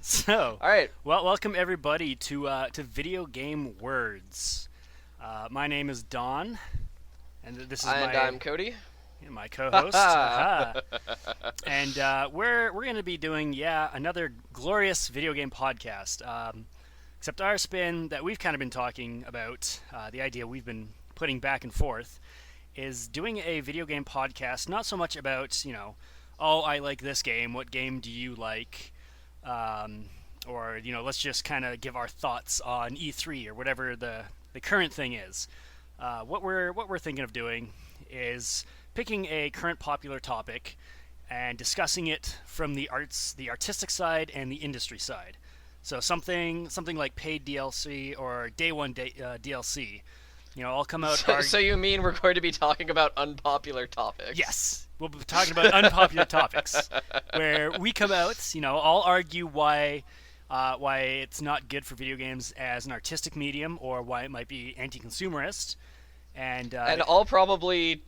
So, All right, well, welcome everybody to Video Game Words. My name is Don, and this is and my I'm Cody. my co-host. Aha. And we're going to be doing another glorious video game podcast. Except our spin that we've kind of been talking about, the idea we've been putting back and forth, is doing a video game podcast. Not so much about oh, I like this game. What game do you like? Or let's just kind of give our thoughts on E3 or whatever the current thing is. What we're thinking of doing is picking a current popular topic and discussing it from the artistic side and the industry side. So something like paid DLC or day one DLC. I'll come out. So you mean we're going to be talking about unpopular topics? Yes, we'll be talking about unpopular topics, where we come out. I'll argue why it's not good for video games as an artistic medium, or why it might be anti-consumerist, and I'll probably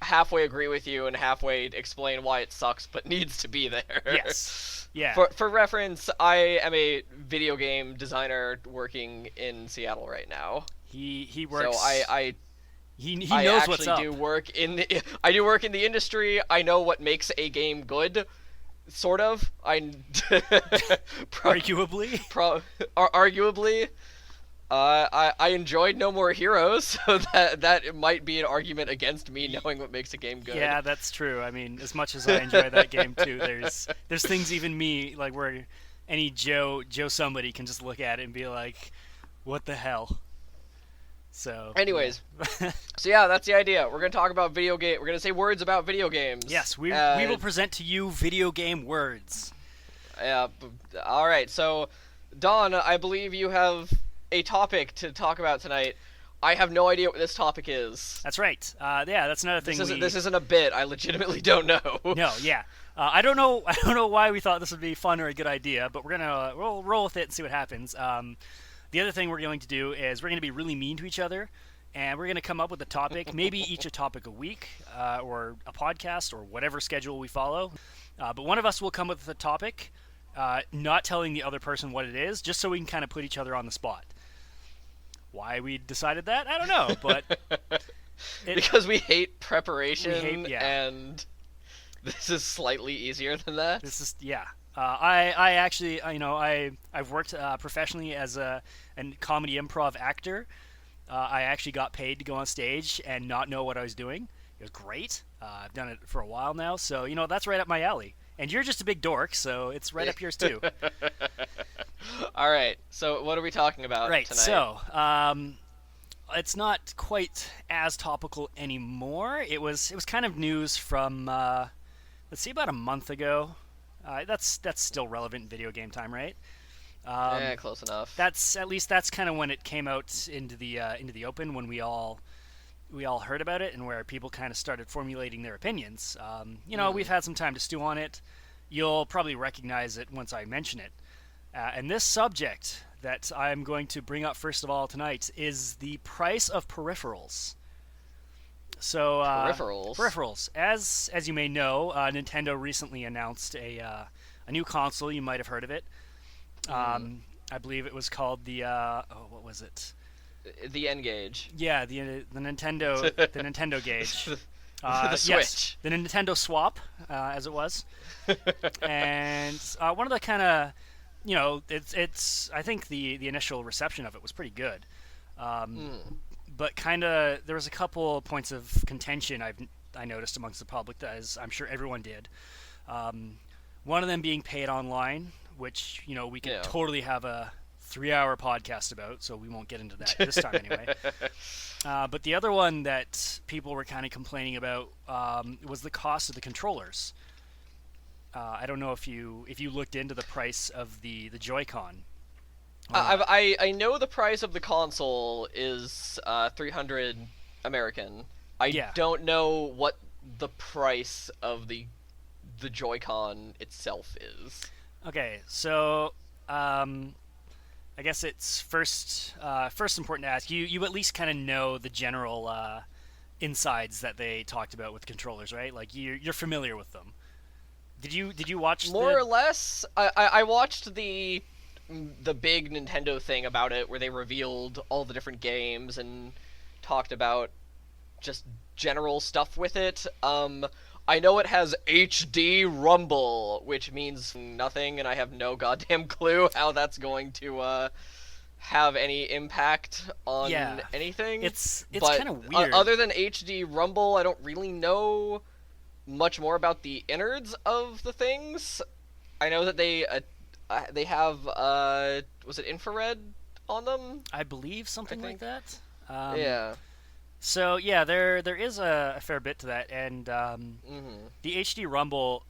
halfway agree with you and halfway explain why it sucks but needs to be there. Yes. Yeah. For reference, I am a video game designer working in Seattle right now. He works. So I he I knows actually what's up. do work I do work in the industry. I know what makes a game good, sort of. Arguably. Arguably. I enjoyed No More Heroes, so that might be an argument against me knowing what makes a game good. Yeah, that's true. I mean, as much as I enjoy that game too, there's things even me, like, where any Joe somebody can just look at it and be like, what the hell? So anyways, yeah. So yeah, that's the idea. We're going to talk about video game. We're going to say words about video games. Yes, we will present to you video game words. All right. So, Don, I believe you have a topic to talk about tonight. I have no idea what this topic is. That's right. Yeah, that's another thing. This isn't a bit. I legitimately don't know. No, yeah. I don't know. I don't know why we thought this would be fun or a good idea, but we'll roll with it and see what happens. The other thing we're going to do is we're going to be really mean to each other, and we're going to come up with a topic, maybe each a topic a week, or a podcast, or whatever schedule we follow. But one of us will come up with a topic, not telling the other person what it is, just so we can kind of put each other on the spot. Why we decided that, I don't know, but because we hate preparation, yeah. And this is slightly easier than that. This is, yeah. I actually, I've worked professionally as a comedy improv actor. I actually got paid to go on stage and not know what I was doing. It was great. I've done it for a while now, so that's right up my alley. And you're just a big dork, so it's right up yours too. All right. So what are we talking about right, tonight? So it's not quite as topical anymore. It was kind of news from let's see, about a month ago. That's still relevant in video game time, right? Yeah, close enough. That's kind of when it came out into the open, when we all heard about it, and where people kind of started formulating their opinions. We've had some time to stew on it. You'll probably recognize it once I mention it. And this subject that I'm going to bring up first of all tonight is the price of peripherals. So peripherals. As you may know, Nintendo recently announced a new console. You might have heard of it. I believe it was called the what was it? The N-Gage. Yeah, the Nintendo the Nintendo Gauge. The Switch. Yes, the Nintendo Swap, as it was. And one of the kind of, it's I think the initial reception of it was pretty good. But kind of there was a couple points of contention I noticed amongst the public, as I'm sure everyone did. One of them being paid online, which we could totally have a 3-hour podcast about, so we won't get into that this time anyway. But the other one that people were kind of complaining about was the cost of the controllers. I don't know if you looked into the price of the Joy-Con. I know the price of the console is $300 American. I don't know what the price of the Joy-Con itself is. Okay, so I guess it's first important to ask you at least kind of know the general insides that they talked about with controllers, right? Like you're familiar with them. Did you watch More or less. I watched the big Nintendo thing about it, where they revealed all the different games and talked about just general stuff with it. I know it has HD Rumble, which means nothing, and I have no goddamn clue how that's going to have any impact on anything. It's kind of weird. Other than HD Rumble, I don't really know much more about the innards of the things. I know that they have was it infrared on them? I believe something like that. Yeah. So yeah, there is a fair bit to that, and the HD Rumble,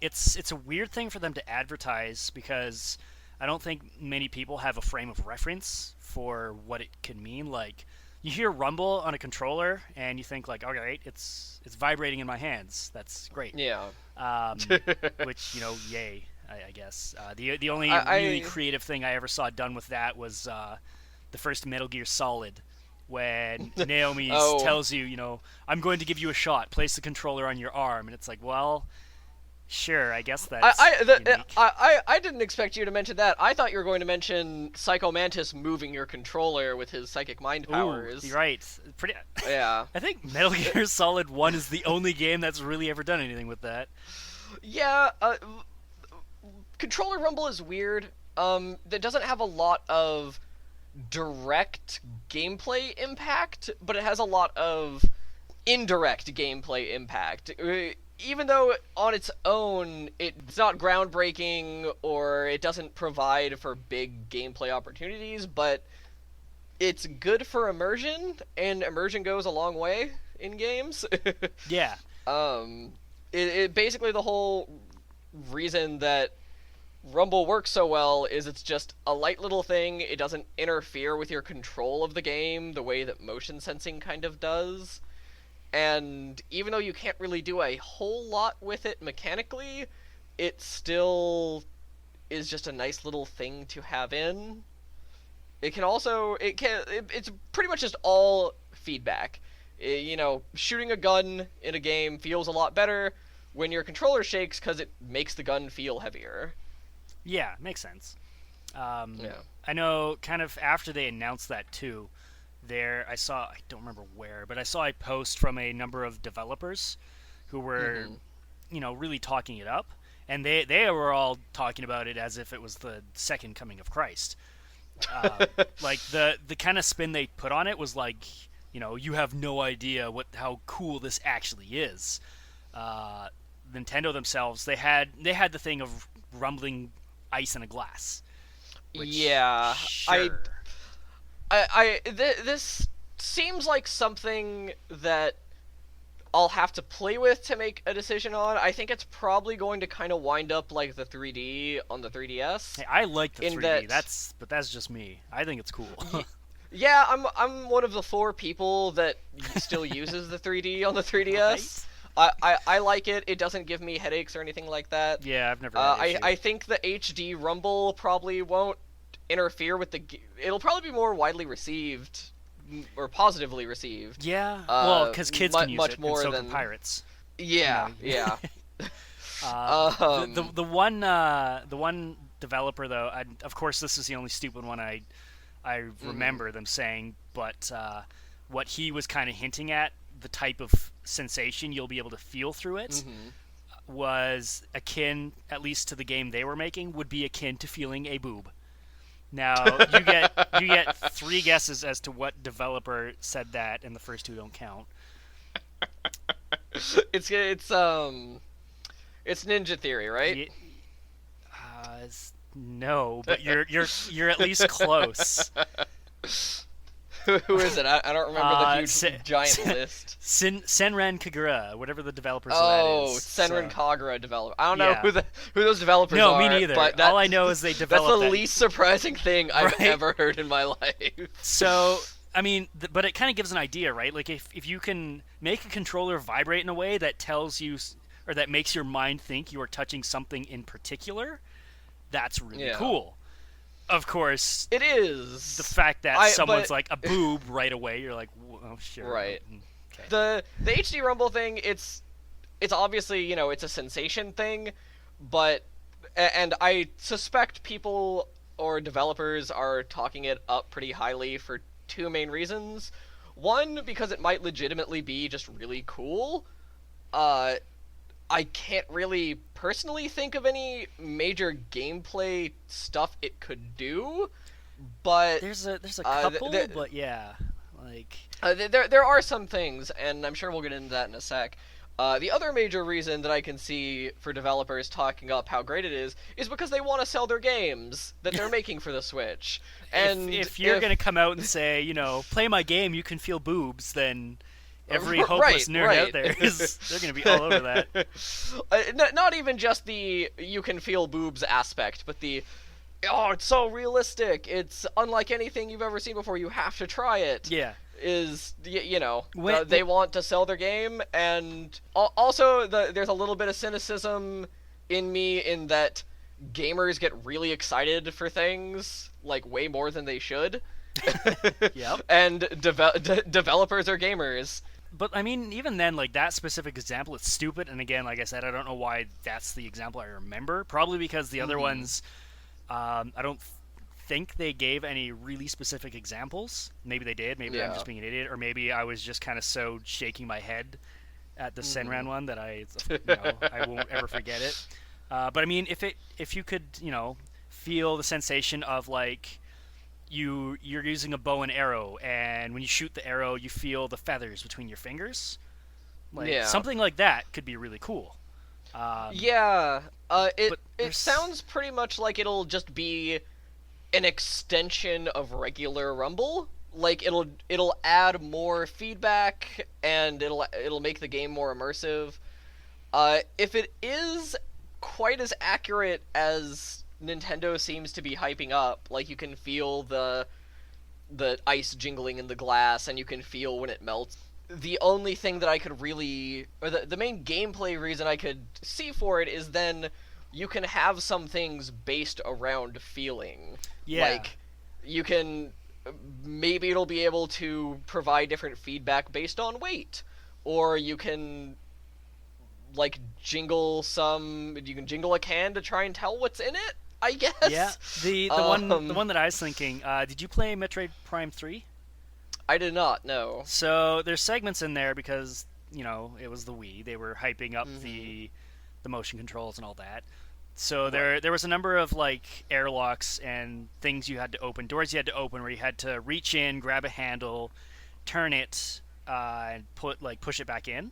it's a weird thing for them to advertise because I don't think many people have a frame of reference for what it could mean. Like, you hear rumble on a controller and you think like, all right, it's vibrating in my hands. That's great. Yeah. Which, yay, I guess. The only really creative thing I ever saw done with that was the first Metal Gear Solid, when Naomi tells you, I'm going to give you a shot. Place the controller on your arm, and it's like, well, sure, I guess that's unique. I didn't expect you to mention that. I thought you were going to mention Psycho Mantis moving your controller with his psychic mind powers. Ooh, you're right. Pretty. Yeah. I think Metal Gear Solid 1 is the only game that's really ever done anything with that. Yeah. Controller rumble is weird. That doesn't have a lot of direct gameplay impact, but it has a lot of indirect gameplay impact. Even though on its own it's not groundbreaking or it doesn't provide for big gameplay opportunities, but it's good for immersion, and immersion goes a long way in games. Yeah. It basically, the whole reason that Rumble works so well is it's just a light little thing. It doesn't interfere with your control of the game the way that motion sensing kind of does. And even though you can't really do a whole lot with it mechanically, it still is just a nice little thing to have in. It can also, it's pretty much just all feedback. Shooting a gun in a game feels a lot better when your controller shakes because it makes the gun feel heavier. Yeah, makes sense. Yeah. I know kind of after they announced that too, I don't remember where, but I saw a post from a number of developers who were, really talking it up, and they were all talking about it as if it was the second coming of Christ. Like the kind of spin they put on it was like, you have no idea how cool this actually is. Nintendo themselves, they had the thing of rumbling ice in a glass. Which, yeah, sure. This seems like something that I'll have to play with to make a decision on. I think it's probably going to kind of wind up like the 3D on the 3DS. Hey, I like the 3D. But that's just me. I think it's cool. Yeah, I'm one of the 4 people that still uses the 3D on the 3DS. Right? I like it. It doesn't give me headaches or anything like that. Yeah, I've never had issue. I think the HD Rumble probably won't interfere with it'll probably be more widely received or positively received. Yeah, well, because kids can use much it, more and so than can pirates. Yeah, yeah. The one developer though, of course, this is the only stupid one I remember them saying, but what he was kind of hinting at, the type of sensation you'll be able to feel through it, was akin, at least to the game they were making, would be akin to feeling a boob. Now you get 3 guesses as to what developer said that, and the first 2 don't count. It's Ninja Theory, right? No, but you're at least close. Who is it? I don't remember the huge giant list. Senran Kagura, whatever the developers of that is. Senran Kagura developer. I don't know who those developers are. No, me neither. But all I know is they developed That's the least surprising thing I've ever heard in my life. So, I mean, but it kind of gives an idea, right? Like, if you can make a controller vibrate in a way that tells you, or that makes your mind think you are touching something in particular, that's really cool. Of course, it is. The fact that someone's like a boob right away, you're like, oh, sure. Right. Okay. The HD Rumble thing, it's it's obviously, it's a sensation thing, but and I suspect people or developers are talking it up pretty highly for two main reasons. One, because it might legitimately be just really cool. Uh, I can't really personally think of any major gameplay stuff it could do, but there's a couple, but yeah, like there are some things, and I'm sure we'll get into that in a sec. The other major reason that I can see for developers talking up how great it is because they want to sell their games that they're making for the Switch. And if you're gonna come out and say, play my game, you can feel boobs, then every hopeless nerd out there they're gonna be all over that. Not even just the you can feel boobs aspect, but the it's so realistic. It's unlike anything you've ever seen before. You have to try it. Yeah. They want to sell their game, and also there's a little bit of cynicism in me in that gamers get really excited for things like way more than they should. Yep. And developers are gamers. But I mean, even then, like that specific example, it's stupid. And again, like I said, I don't know why that's the example I remember. Probably because the other ones, I don't think they gave any really specific examples. Maybe they did. Maybe I'm just being an idiot, or maybe I was just kind of so shaking my head at the Senran one that I won't ever forget it. But I mean, if you could, feel the sensation of like you're using a bow and arrow, and when you shoot the arrow, you feel the feathers between your fingers. Like something like that could be really cool. It sounds pretty much like it'll just be an extension of regular Rumble. Like it'll add more feedback, and it'll make the game more immersive. If it is quite as accurate as Nintendo seems to be hyping up, like you can feel the ice jingling in the glass, and you can feel when it melts. The only thing that I could really, or the main gameplay reason I could see for it is then you can have some things based around feeling. Yeah. Like, you can, maybe it'll be able to provide different feedback based on weight. Or you can, like, jingle a can to try and tell what's in it, I guess. Yeah, the one that I was thinking, did you play Metroid Prime 3? I did not, no. So there's segments in there because, it was the Wii. They were hyping up the motion controls and all that. So there was a number of like airlocks and things you had to open, doors you had to open, where you had to reach in, grab a handle, turn it, and push it back in.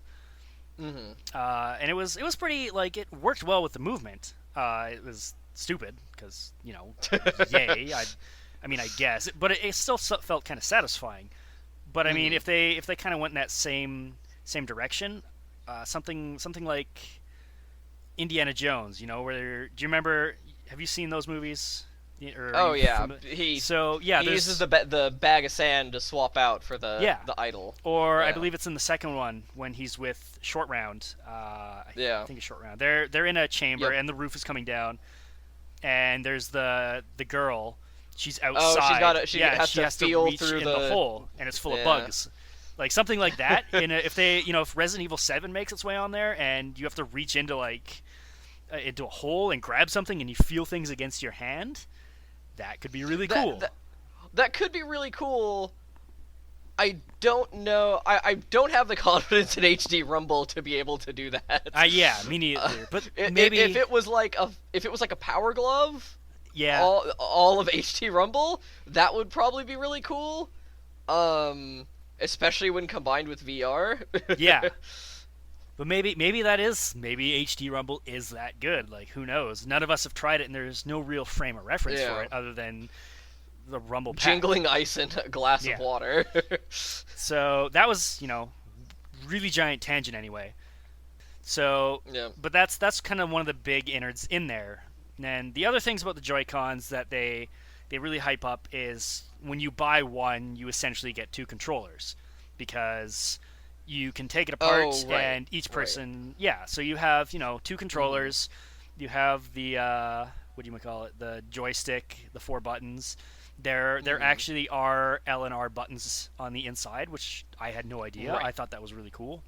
And it was pretty, like, it worked well with the movement. It was stupid because yay. I mean, I guess, but it still felt kind of satisfying. But I mean, if they kind of went in that same direction, something like Indiana Jones, where do you remember? Have you seen those movies? Oh yeah, he uses the bag of sand to swap out for the idol. Or I believe it's in the second one when he's with Short Round. I think it's Short Round. They're in a chamber and the roof is coming down, and there's the girl. She's outside. Oh, she has to feel reach through in the hole, and it's full of bugs. Like something like that. If Resident Evil 7 makes its way on there, and you have to reach into into a hole and grab something, and you feel things against your hand, that could be really cool. That could be really cool. I don't know. I don't have the confidence in HD Rumble to be able to do that. Yeah, me neither. But maybe if it was like a Power Glove. Yeah. All of HD Rumble, that would probably be really cool. Especially when combined with VR. Yeah. But maybe HD Rumble is that good. Like, who knows? None of us have tried it, and there's no real frame of reference for it other than the Rumble pack. Jingling ice in a glass of water. So that was, really giant tangent anyway. So, but that's kind of one of the big innards in there. And the other things about the Joy-Cons that they really hype up is when you buy one, you essentially get two controllers, because you can take it apart and each person, so you have, two controllers, you have the, the joystick, the 4 buttons. There actually are L and R buttons on the inside, which I had no idea. I thought that was really cool.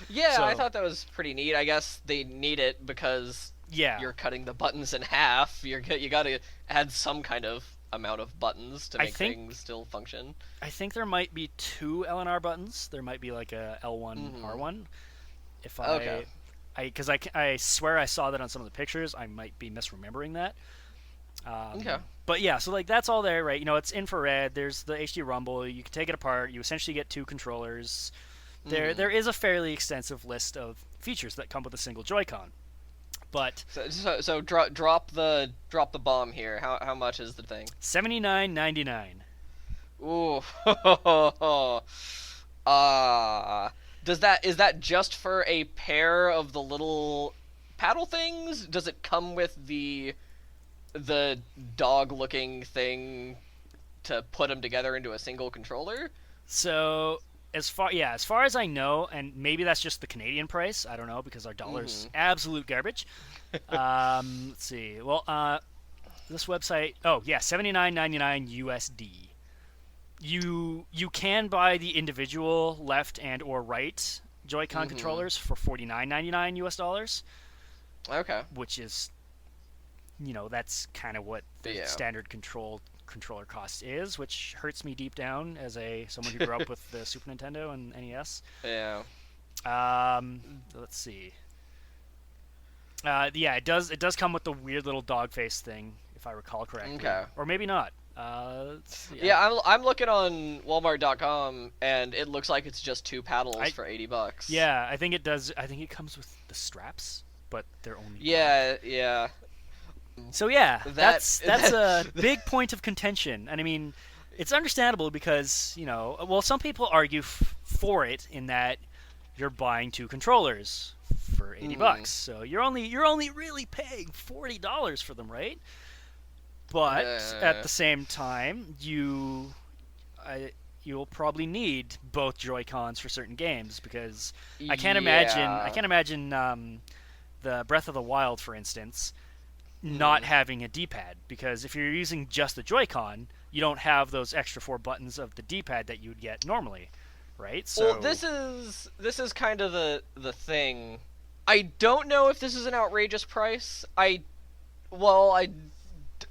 Yeah, I So thought that was pretty neat. I guess they need it because yeah, you're cutting the buttons in half. You got to add some kind of amount of buttons to I make think things still function. I think there might be two LNR buttons. There might be like a L1 Mm-hmm. R1. If Okay. I swear I saw that on some of the pictures. I might be misremembering that. Okay. But yeah, so like that's all there, right? You know, it's infrared. There's the HD rumble. You can take it apart. You essentially get two controllers. There Mm-hmm. is a fairly extensive list of features that come with a single Joy-Con. But Drop the bomb here. How much is the thing? $79.99. Ooh. Is that just for a pair of the little paddle things? Does it come with the dog looking thing to put them together into a single controller? So as far as I know, and maybe that's just the Canadian price. I don't know because our dollar's Mm-hmm. absolute garbage. Let's see. Well, this website. Oh yeah, $79.99 USD. You can buy the individual left and or right Joy-Con Mm-hmm. controllers for $49.99 US dollars, Okay. which is that's kind of what the Yeah. standard controller cost is, which hurts me deep down as a someone who grew up with the Super Nintendo and NES. Yeah. Let's see. Yeah, it does come with the weird little dog face thing, if I recall correctly, Okay. or maybe not. Yeah, I'm looking on Walmart.com and it looks like it's just two paddles I for $80. yeah, I think it does. I think it comes with the straps, but they're only Yeah, black. yeah. So yeah, That that's a big point of contention, and I mean, it's understandable because well, some people argue for it in that you're buying two controllers for 80 Mhm. bucks, so you're only really paying $40 for them, right? But at Uh, the same time, you'll probably need both Joy Cons for certain games because I yeah. can't imagine the Breath of the Wild, for instance, not Mhm. having a D-pad because if you're using just the Joy-Con, you don't have those extra four buttons of the D-pad that you would get normally, right? Well, So this is kind of the thing. I don't know if this is an outrageous price. Well,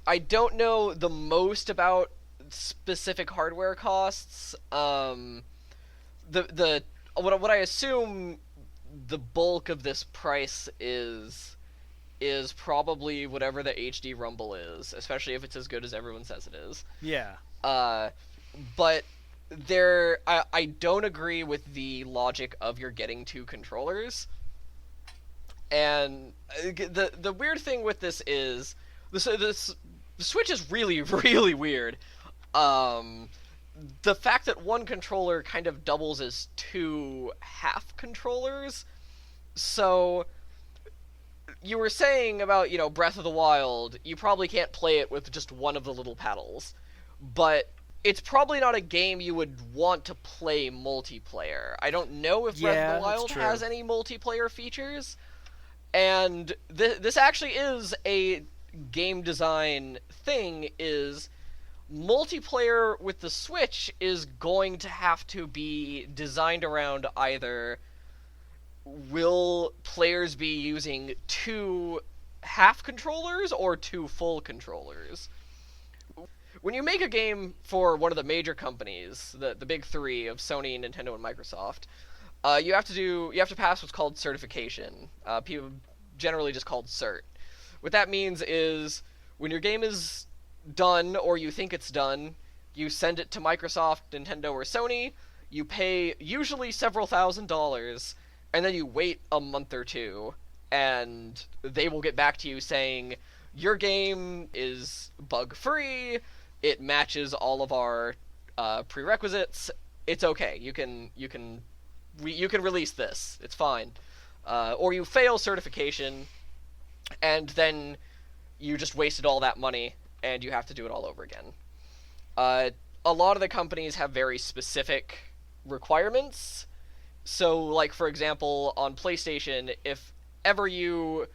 I don't know the most about specific hardware costs. The what I assume the bulk of this price is probably whatever the HD Rumble is, especially if it's as good as everyone says it is. yeah, Uh, but I don't agree with the logic of you're getting two controllers. And the weird thing with this is this the Switch is really really weird. Um, the fact that one controller kind of doubles as two half controllers. So you were saying about, Breath of the Wild, you probably can't play it with just one of the little paddles. But it's probably not a game you would want to play multiplayer. I don't know if Breath of the yeah, that's Wild true. has any multiplayer features, and this actually is a game design thing. Is multiplayer with the Switch is going to have to be designed around either will players be using two half controllers or two full controllers. When you make a game for one of the major companies, the big three of Sony, Nintendo, and Microsoft, you have to pass what's called certification. People generally just called cert. What that means is when your game is done or you think it's done, you send it to Microsoft, Nintendo, or Sony. You pay usually several $1,000s, and then you wait a month or two, and they will get back to you saying your game is bug free. It matches all of our prerequisites. It's okay. You can release this. It's fine. Or you fail certification, and then you just wasted all that money, and you have to do it all over again. Uh, a lot of the companies have very specific requirements. So, like for example, on PlayStation, if ever you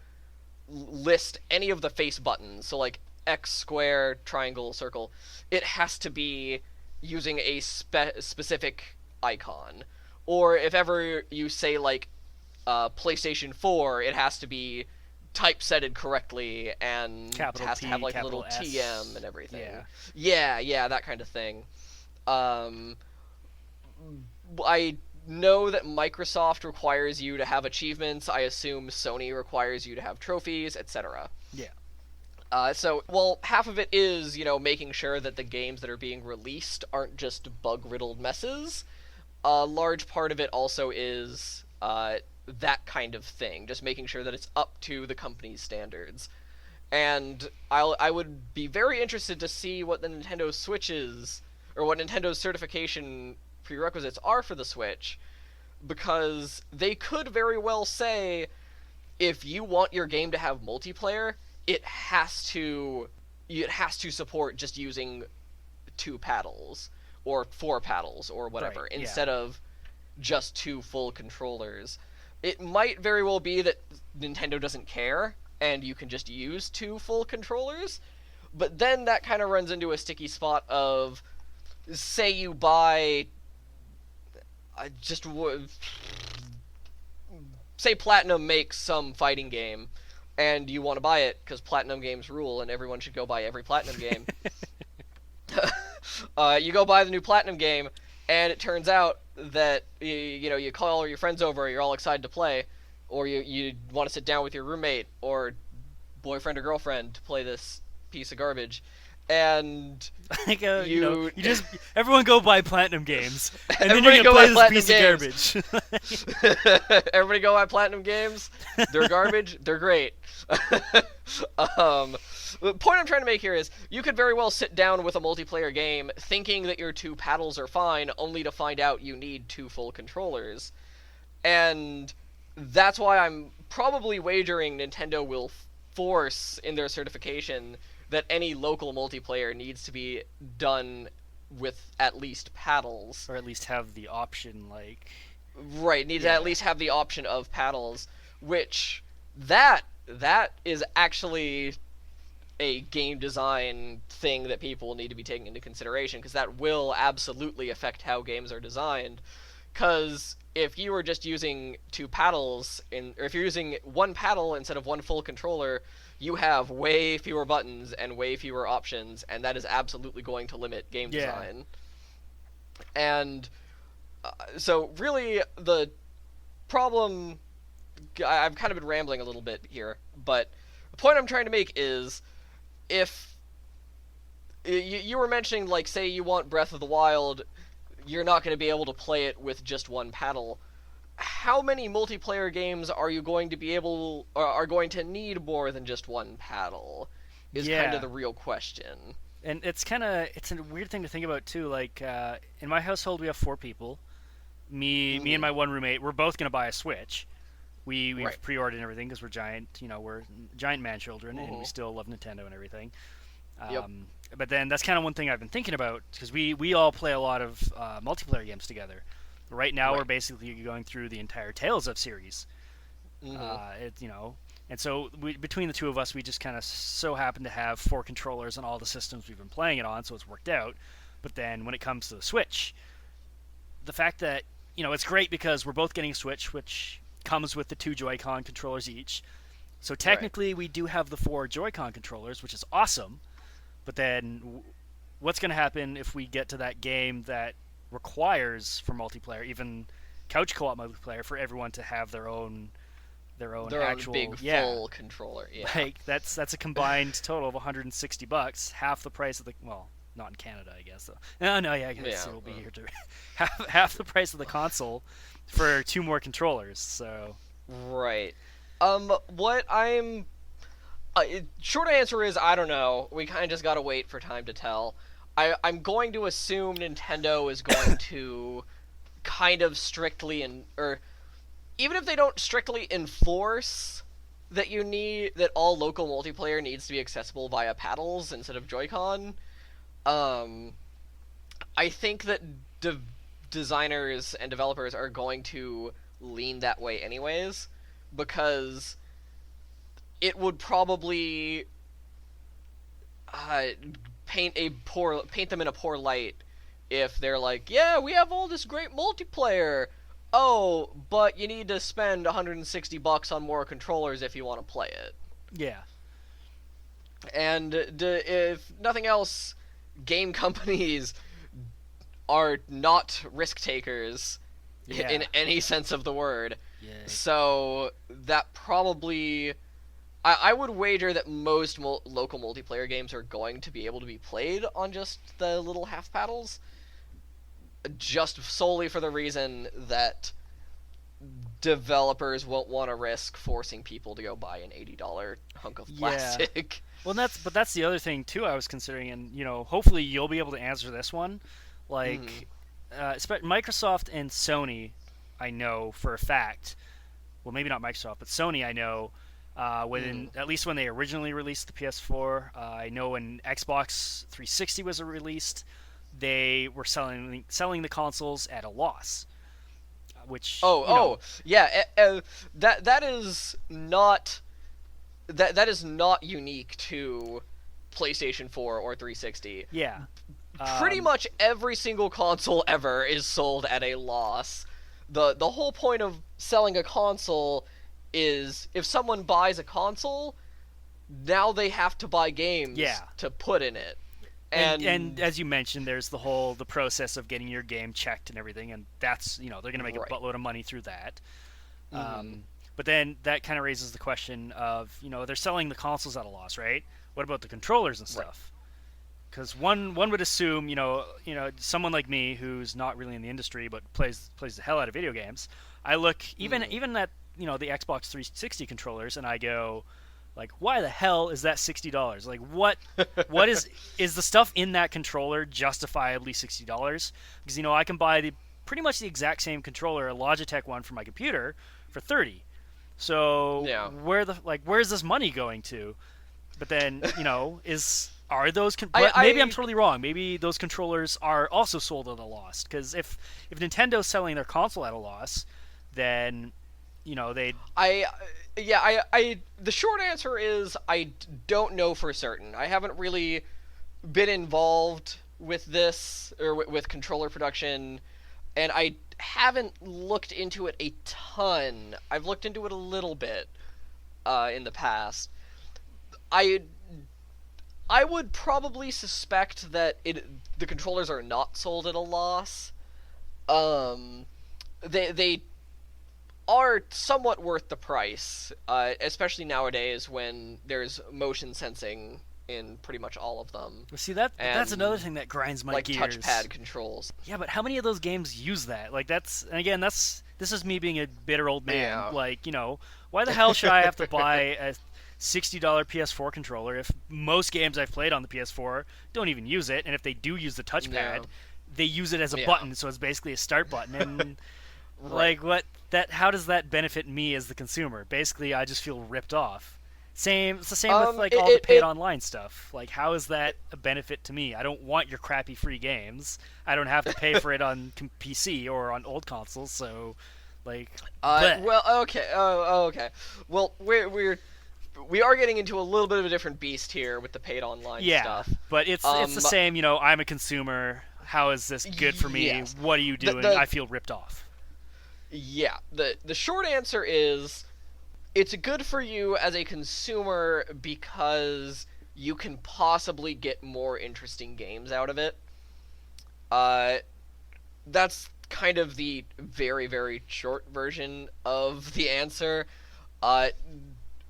list any of the face buttons, so like X, square, triangle, circle, it has to be using a specific icon. Or if ever you say like PlayStation 4, it has to be typesetted correctly and Capital has P, to have like a capital little S. TM and everything. Yeah. Yeah, that kind of thing. Um, I know that Microsoft requires you to have achievements. I assume Sony requires you to have trophies, etc. Yeah. Well, half of it is, making sure that the games that are being released aren't just bug-riddled messes. A large part of it also is that kind of thing, just making sure that it's up to the company's standards. And I would be very interested to see what the Nintendo Switch is, or what Nintendo's certification prerequisites are for the Switch, because they could very well say, if you want your game to have multiplayer, it has to support just using 2 paddles or 4 paddles or whatever, Right, instead of just 2 full controllers. It might very well be that Nintendo doesn't care and you can just use 2 full controllers, but then that kind of runs into a sticky spot of, say you buy say Platinum makes some fighting game and you want to buy it because Platinum games rule and everyone should go buy every Platinum game. You go buy the new Platinum game, and it turns out that you call all your friends over, you're all excited to play, or you want to sit down with your roommate or boyfriend or girlfriend to play this piece of garbage, and like you just everyone go buy Platinum games, and then everybody you're gonna play buy this piece of garbage. Everybody go buy Platinum games. They're garbage. They're great. The point I'm trying to make here is you could very well sit down with a multiplayer game thinking that your 2 paddles are fine, only to find out you need 2 full controllers. And that's why I'm probably wagering Nintendo will force in their certification that any local multiplayer needs to be done with at least paddles. Or at least have the option, like... Right, need to at least have the option of paddles, which that is actually a game design thing that people need to be taking into consideration, because that will absolutely affect how games are designed. Because if you were just using 2 paddles, or if you're using 1 paddle instead of 1 full controller, you have way fewer buttons and way fewer options, and that is absolutely going to limit game design. And so really the problem, I've kind of been rambling a little bit here, but the point I'm trying to make is, if you were mentioning, like, say you want Breath of the Wild, you're not going to be able to play it with just 1 paddle. How many multiplayer games are you going to be able, or are going to need more than just 1 paddle? Is kind of the real question. And it's a weird thing to think about too. Like in my household, we have 4 people. Me and my one roommate. We're both gonna buy a Switch. We've pre-ordered and everything because we're giant man children, and we still love Nintendo and everything. But then that's kind of one thing I've been thinking about, because we all play a lot of multiplayer games together. Right now, we're basically going through the entire Tales of series. And so between the 2 of us, we just kind of so happen to have 4 controllers on all the systems we've been playing it on, so it's worked out. But then when it comes to the Switch, the fact that it's great because we're both getting a Switch, which comes with the 2 Joy-Con controllers each. So technically, we do have the 4 Joy-Con controllers, which is awesome. But then, what's going to happen if we get to that game that requires, for multiplayer, even couch co-op multiplayer, for everyone to have their own actual big full controller? Like that's a combined total of $160, half the price of the not in Canada, I guess. I guess it will be here too. half the price of the console for 2 more controllers. So right. What I'm short answer is, I don't know. We kind of just gotta wait for time to tell. I'm going to assume Nintendo is going to kind of strictly, or even if they don't strictly enforce that that all local multiplayer needs to be accessible via paddles instead of Joy-Con, I think that designers and developers are going to lean that way anyways, because it would probably paint them in a poor light if they're like, yeah, we have all this great multiplayer. oh, but you need to spend $160 on more controllers if you want to play it. Yeah. And if nothing else, game companies are not risk takers in any sense of the word. Yeah. So that probably, I would wager that most local multiplayer games are going to be able to be played on just the little half paddles, just solely for the reason that developers won't want to risk forcing people to go buy an $80 hunk of plastic. Well, that's the other thing too. I was considering, and hopefully you'll be able to answer this one. Like, Microsoft and Sony, I know for a fact. Well, maybe not Microsoft, but Sony, I know. At least when they originally released the PS4, I know when Xbox 360 was released, they were selling the consoles at a loss. Which yeah, that is not that is not unique to PlayStation 4 or 360. Yeah. Pretty much every single console ever is sold at a loss. The whole point of selling a console is if someone buys a console, now they have to buy games to put in it. And as you mentioned, there's the process of getting your game checked and everything, and that's they're going to make a buttload of money through that. But then that kind of raises the question of they're selling the consoles at a loss, right? What about the controllers and stuff? Because one would assume someone like me who's not really in the industry but plays the hell out of video games. I look even at the Xbox 360 controllers and I go, like, why the hell is that $60? Like, what is the stuff in that controller justifiably $60? Because I can buy pretty much the exact same controller, a Logitech one for my computer, for $30. So where's this money going to? But then maybe I'm totally wrong. Maybe those controllers are also sold at a loss. Because if Nintendo's selling their console at a loss, then they'd. The short answer is I don't know for certain. I haven't really been involved with this or with controller production, and I haven't looked into it a ton. I've looked into it a little bit in the past. I would probably suspect that the controllers are not sold at a loss. They are somewhat worth the price, especially nowadays when there's motion sensing in pretty much all of them. See, that's another thing that grinds my gears. Like touchpad controls. Yeah, but how many of those games use that? Like, this is me being a bitter old man. Yeah. Like, why the hell should I have to buy a $60 PS4 controller if most games I've played on the PS4 don't even use it, and if they do use the touchpad, they use it as a button, so it's basically a start button, and like, how does that benefit me as the consumer? Basically, I just feel ripped off. It's the same with all the paid online stuff. Like, how is that a benefit to me? I don't want your crappy free games. I don't have to pay for it on PC or on old consoles, so like. Well, okay. Okay. Well, we are getting into a little bit of a different beast here with the paid online stuff. Yeah, but it's the same. I'm a consumer. How is this good for me? Yes. What are you doing? I feel ripped off. Yeah, the short answer is it's good for you as a consumer because you can possibly get more interesting games out of it. That's kind of the very, very short version of the answer.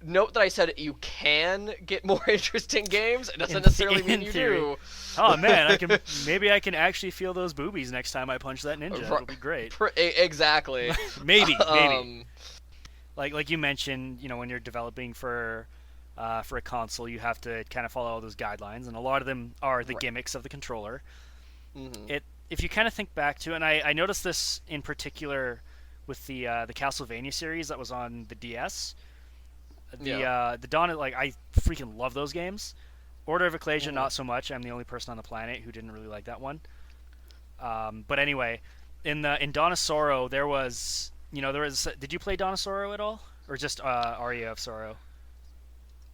Note that I said you can get more interesting games. It doesn't necessarily mean you do. Oh man, maybe I can actually feel those boobies next time I punch that ninja. It'll be great. Exactly. maybe. Like you mentioned, when you're developing for a console, you have to kind of follow all those guidelines, and a lot of them are the gimmicks of the controller. Mm-hmm. If you kind of think back to, and I noticed this in particular with the Castlevania series that was on the DS. The Dawn, I freaking love those games. Order of Ecclesia, not so much. I'm the only person on the planet who didn't really like that one. But anyway, in Dawn of Sorrow, there was. Did you play Dawn of Sorrow at all, or just Aria of Sorrow?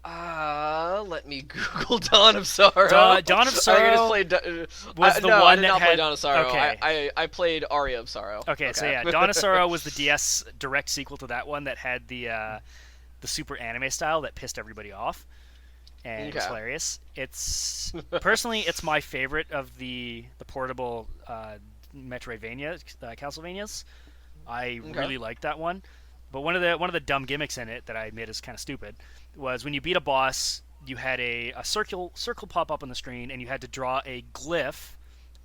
Let me Google Dawn of Sorrow. Dawn of Sorrow was the no, one I did that not had... play Dawn of Sorrow. Okay. I played Aria of Sorrow. Okay, so yeah, Dawn of Sorrow was the DS direct sequel to that one that had the super anime style that pissed everybody off, and it was hilarious. It's personally, it's my favorite of the portable Metroidvania, Castlevanias. I really liked that one. But one of the dumb gimmicks in it that I admit is kind of stupid was when you beat a boss, you had a circle pop up on the screen, and you had to draw a glyph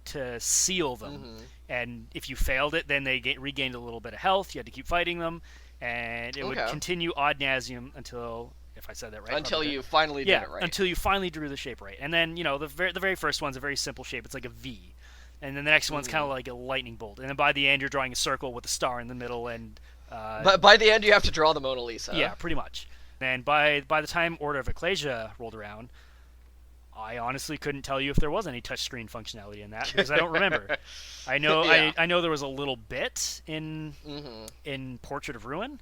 to seal them. And if you failed it, then they regained a little bit of health. You had to keep fighting them, and it would continue ad nauseum until, if I said that right, until you finally did it right. Until you finally drew the shape right. And then the very first one's a very simple shape. It's like a V. And then the next one's kind of like a lightning bolt. And then by the end, you're drawing a circle with a star in the middle. And but by the end, you have to draw the Mona Lisa. Yeah, pretty much. And by the time Order of Ecclesia rolled around, I honestly couldn't tell you if there was any touchscreen functionality in that because I don't remember. I know I know there was a little bit in Portrait of Ruin.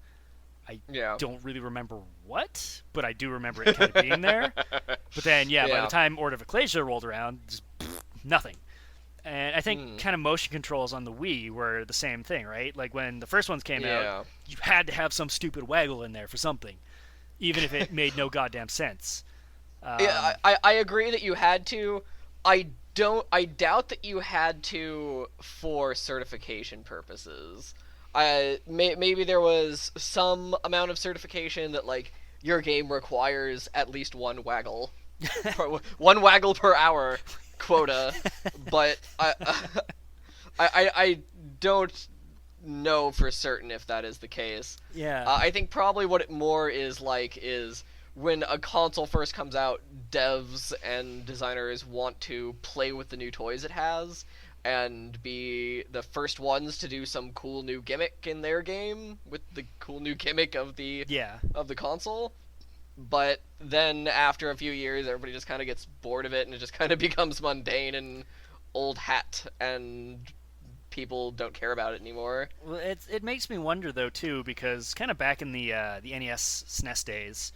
I don't really remember what, but I do remember it kind of being there. But then by the time Order of Ecclesia rolled around, just nothing. And I think kind of motion controls on the Wii were the same thing, right? Like when the first ones came out, you had to have some stupid waggle in there for something, even if it made no goddamn sense. I agree that you had to. I doubt that you had to for certification purposes. Maybe there was some amount of certification that like your game requires at least one waggle, one waggle per hour quota, but I don't know for certain if that is the case. Yeah. I think probably what it more is like is when a console first comes out, devs and designers want to play with the new toys it has and be the first ones to do some cool new gimmick in their game with the cool new gimmick of the console. But then after a few years, everybody just kind of gets bored of it, and it just kind of becomes mundane and old hat, and people don't care about it anymore. Well, it makes me wonder though too, because kind of back in the NES SNES days,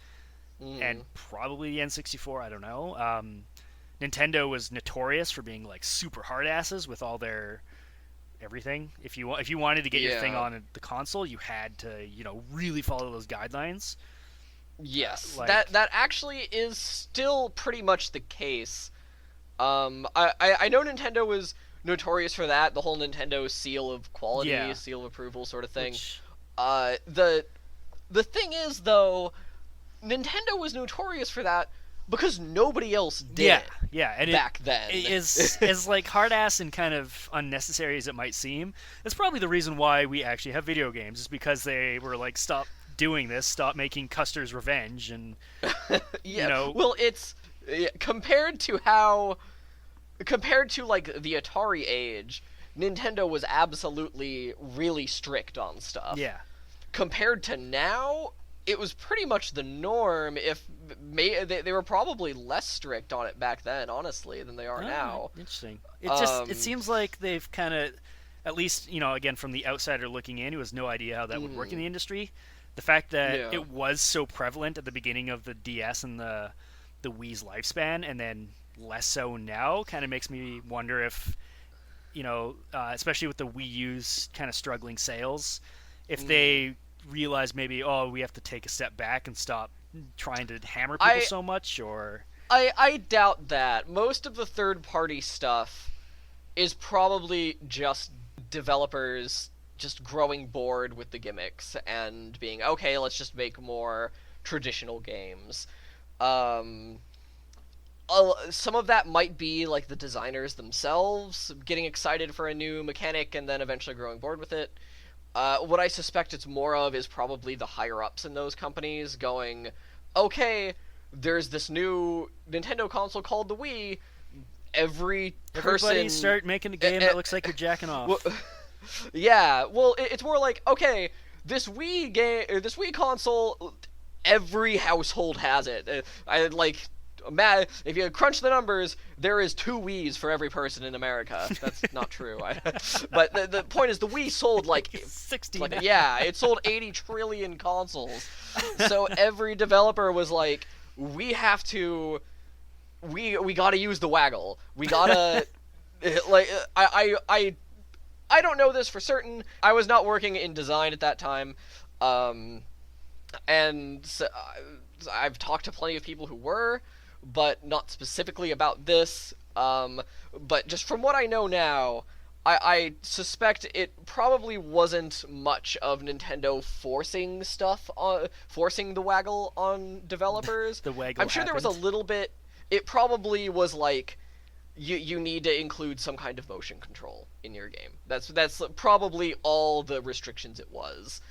and probably the N64, I don't know. Nintendo was notorious for being like super hard asses with all their everything. If you wanted to get your thing on the console, you had to really follow those guidelines. Yes, that actually is still pretty much the case. I know Nintendo was notorious for that, the whole Nintendo seal of quality, seal of approval sort of thing. The thing is, though, Nintendo was notorious for that because nobody else did and back then. As like hard-ass and kind of unnecessary as it might seem, that's probably the reason why we actually have video games, is because they were like, stop doing this, stop making Custer's Revenge, and well, it's compared to like the Atari age, Nintendo was absolutely really strict on stuff. Compared to now, it was pretty much the norm. They were probably less strict on it back then, honestly, than they are now. Interesting. It seems like they've kind of, at least again from the outsider looking in, who has no idea how that would work in the industry. The fact that it was so prevalent at the beginning of the DS and the Wii's lifespan, and then less so now, kind of makes me wonder if, especially with the Wii U's kind of struggling sales, if they realize maybe, we have to take a step back and stop trying to hammer people so much, or... I doubt that. Most of the third-party stuff is probably just developers just growing bored with the gimmicks and being, okay, let's just make more traditional games. Some of that might be like the designers themselves getting excited for a new mechanic and then eventually growing bored with it. What I suspect it's more of is probably the higher-ups in those companies going, okay, there's this new Nintendo console called the Wii. Everybody start making a game that looks like you're jacking off. Well, yeah, well, it's more like, okay, this Wii game, or this Wii console, every household has it. If you crunch the numbers, there is 2 Wiis for every person in America. That's not true. But the point is, the Wii sold like 60. It sold 80 trillion consoles. So every developer was like, we have to, we gotta use the waggle. We gotta, like, I don't know this for certain. I was not working in design at that time, and so, I've talked to plenty of people who were, but not specifically about this. But just from what I know now, I suspect it probably wasn't much of Nintendo forcing the waggle on developers. The waggle I'm sure happened. there was a little bit. It probably was like, you need to include some kind of motion control in your game. That's probably all the restrictions it was.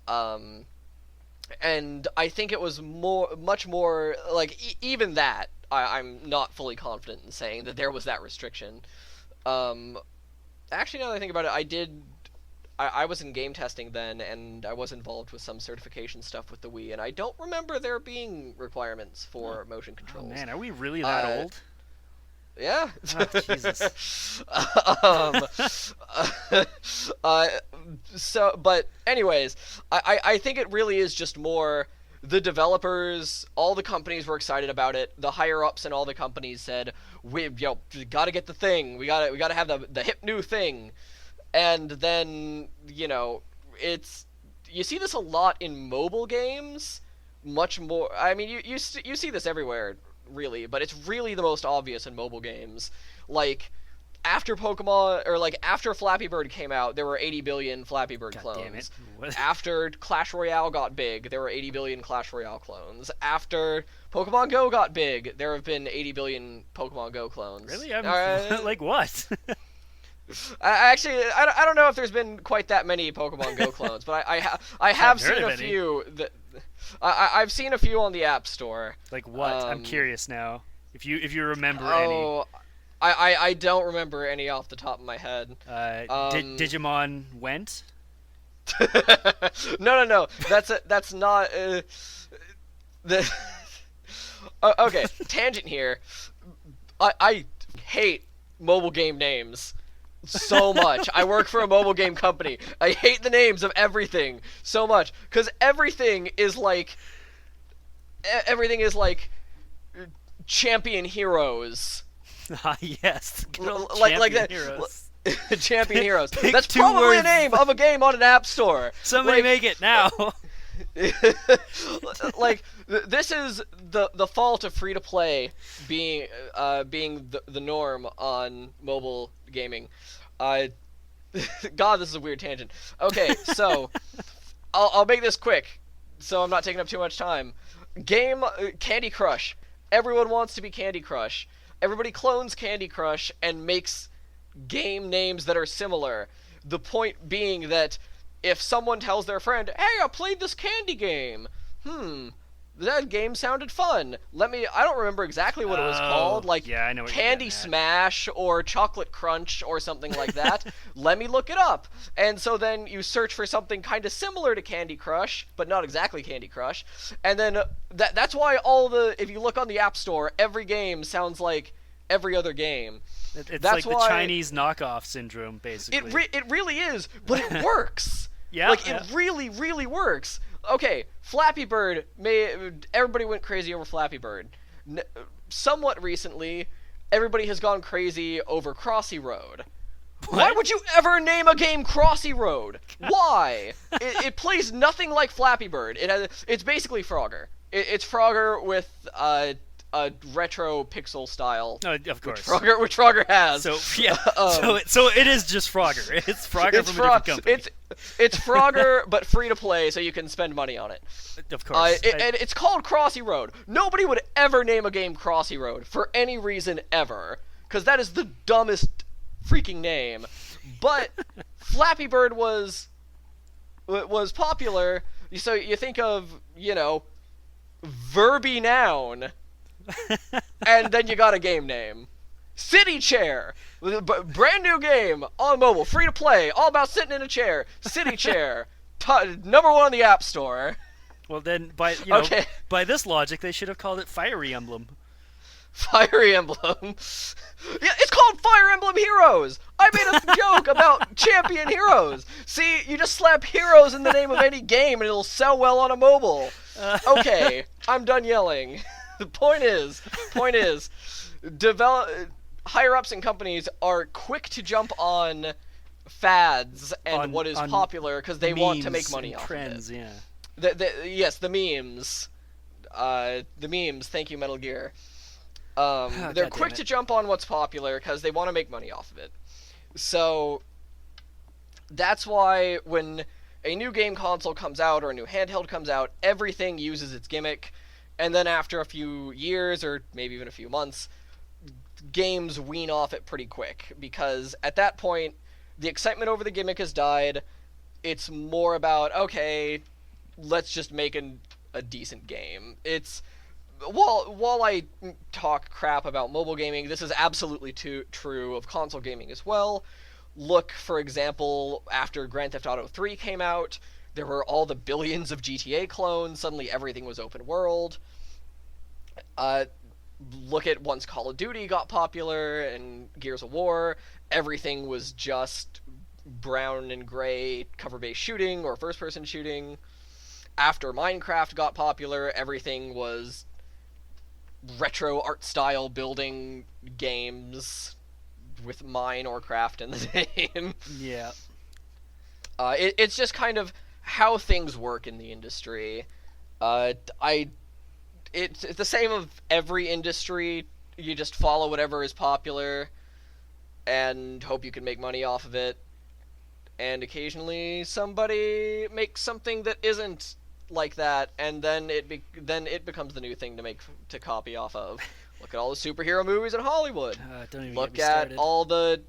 And I think it was much more like even that. I'm not fully confident in saying that there was that restriction. Actually, now that I think about it, I was in game testing then, and I was involved with some certification stuff with the Wii, and I don't remember there being requirements for motion controls. Oh man, are we really that old? Yeah. Oh, Jesus. But anyways, I think it really is just more the developers, all the companies were excited about it. The higher ups in all the companies said, we gotta get the thing. We gotta have the hip new thing. And then, you see this a lot in mobile games, much more. I mean, you see this everywhere, really, but it's really the most obvious in mobile games. Like, after Pokemon, or like after Flappy Bird came out, there were 80 billion Flappy Bird God clones. damn it. What? After Clash Royale got big, there were 80 billion Clash Royale clones. After Pokemon Go got big, there have been 80 billion Pokemon Go clones. Really? I'm like what? I don't know if there's been quite that many Pokemon Go clones, but I have seen a few. I've seen a few on the App Store. Like what? I'm curious now. If you remember any. I don't remember any off the top of my head. Digimon went? No. That's not. Okay, tangent here. I hate mobile game names so much. I work for a mobile game company. I hate the names of everything so much because everything is like Champion Heroes. Ah, yes. Like that. Heroes. Champion Heroes. Pick That's two probably words. a name of a game on an app store. Somebody make it now. Like, this is the fault of free to play being the norm on mobile gaming. God, this is a weird tangent. Okay, so I'll make this quick, so I'm not taking up too much time. Candy Crush. Everyone wants to be Candy Crush. Everybody clones Candy Crush and makes game names that are similar. The point being that if someone tells their friend, "Hey, I played this candy game. That game sounded fun. I don't remember exactly what it was called, like yeah, I know what Candy you're Smash or Chocolate Crunch or something like that. Let me look it up." And so then you search for something kind of similar to Candy Crush, but not exactly Candy Crush. And then that's why if you look on the App Store, every game sounds like every other game. It's that's like the Chinese knockoff syndrome, basically. It really is, but it works. Yeah, it really, really works. Okay, Flappy Bird, everybody went crazy over Flappy Bird. Somewhat recently, everybody has gone crazy over Crossy Road. What? Why would you ever name a game Crossy Road? Why? It plays nothing like Flappy Bird. It's basically Frogger. It's Frogger with a retro pixel style. No, of course. Which Frogger has. So yeah. So it is just Frogger. It's Frogger from a different company. It's Frogger, but free to play, so you can spend money on it. Of course. And it's called Crossy Road. Nobody would ever name a game Crossy Road for any reason ever, because that is the dumbest freaking name. But Flappy Bird was popular, so you think of, verby noun, and then you got a game name. City Chair, brand new game on mobile, free to play, all about sitting in a chair. City Chair, number one on the App Store. Well, then by this logic, they should have called it Fiery Emblem. Fire Emblem. Yeah, it's called Fire Emblem Heroes. I made a joke about Champion Heroes. See, you just slap heroes in the name of any game and it'll sell well on a mobile. Okay, I'm done yelling. The point is, develop higher ups in companies are quick to jump on fads and what is popular because they want to make money off trends, of it. Yeah. Yes, the memes. The memes. Thank you, Metal Gear. They're quick to jump on what's popular because they want to make money off of it. So that's why when a new game console comes out or a new handheld comes out, everything uses its gimmick, and then after a few years or maybe even a few months, games wean off it pretty quick because at that point the excitement over the gimmick has died. It's more about, okay, let's just make a decent game. It's while I talk crap about mobile gaming, this is absolutely true of console gaming as well. Look, for example, after Grand Theft Auto 3 came out, there were all the billions of GTA clones. Suddenly everything was open world. Look at once Call of Duty got popular and Gears of War, everything was just brown and gray cover-based shooting or first-person shooting. After Minecraft got popular, everything was retro art style building games with mine or craft in the name. Yeah. It's just kind of how things work in the industry. It's the same of every industry. You just follow whatever is popular and hope you can make money off of it. And occasionally somebody makes something that isn't like that, and then it becomes the new thing to copy off of. Look at all the superhero movies in Hollywood. Don't even Look get me started.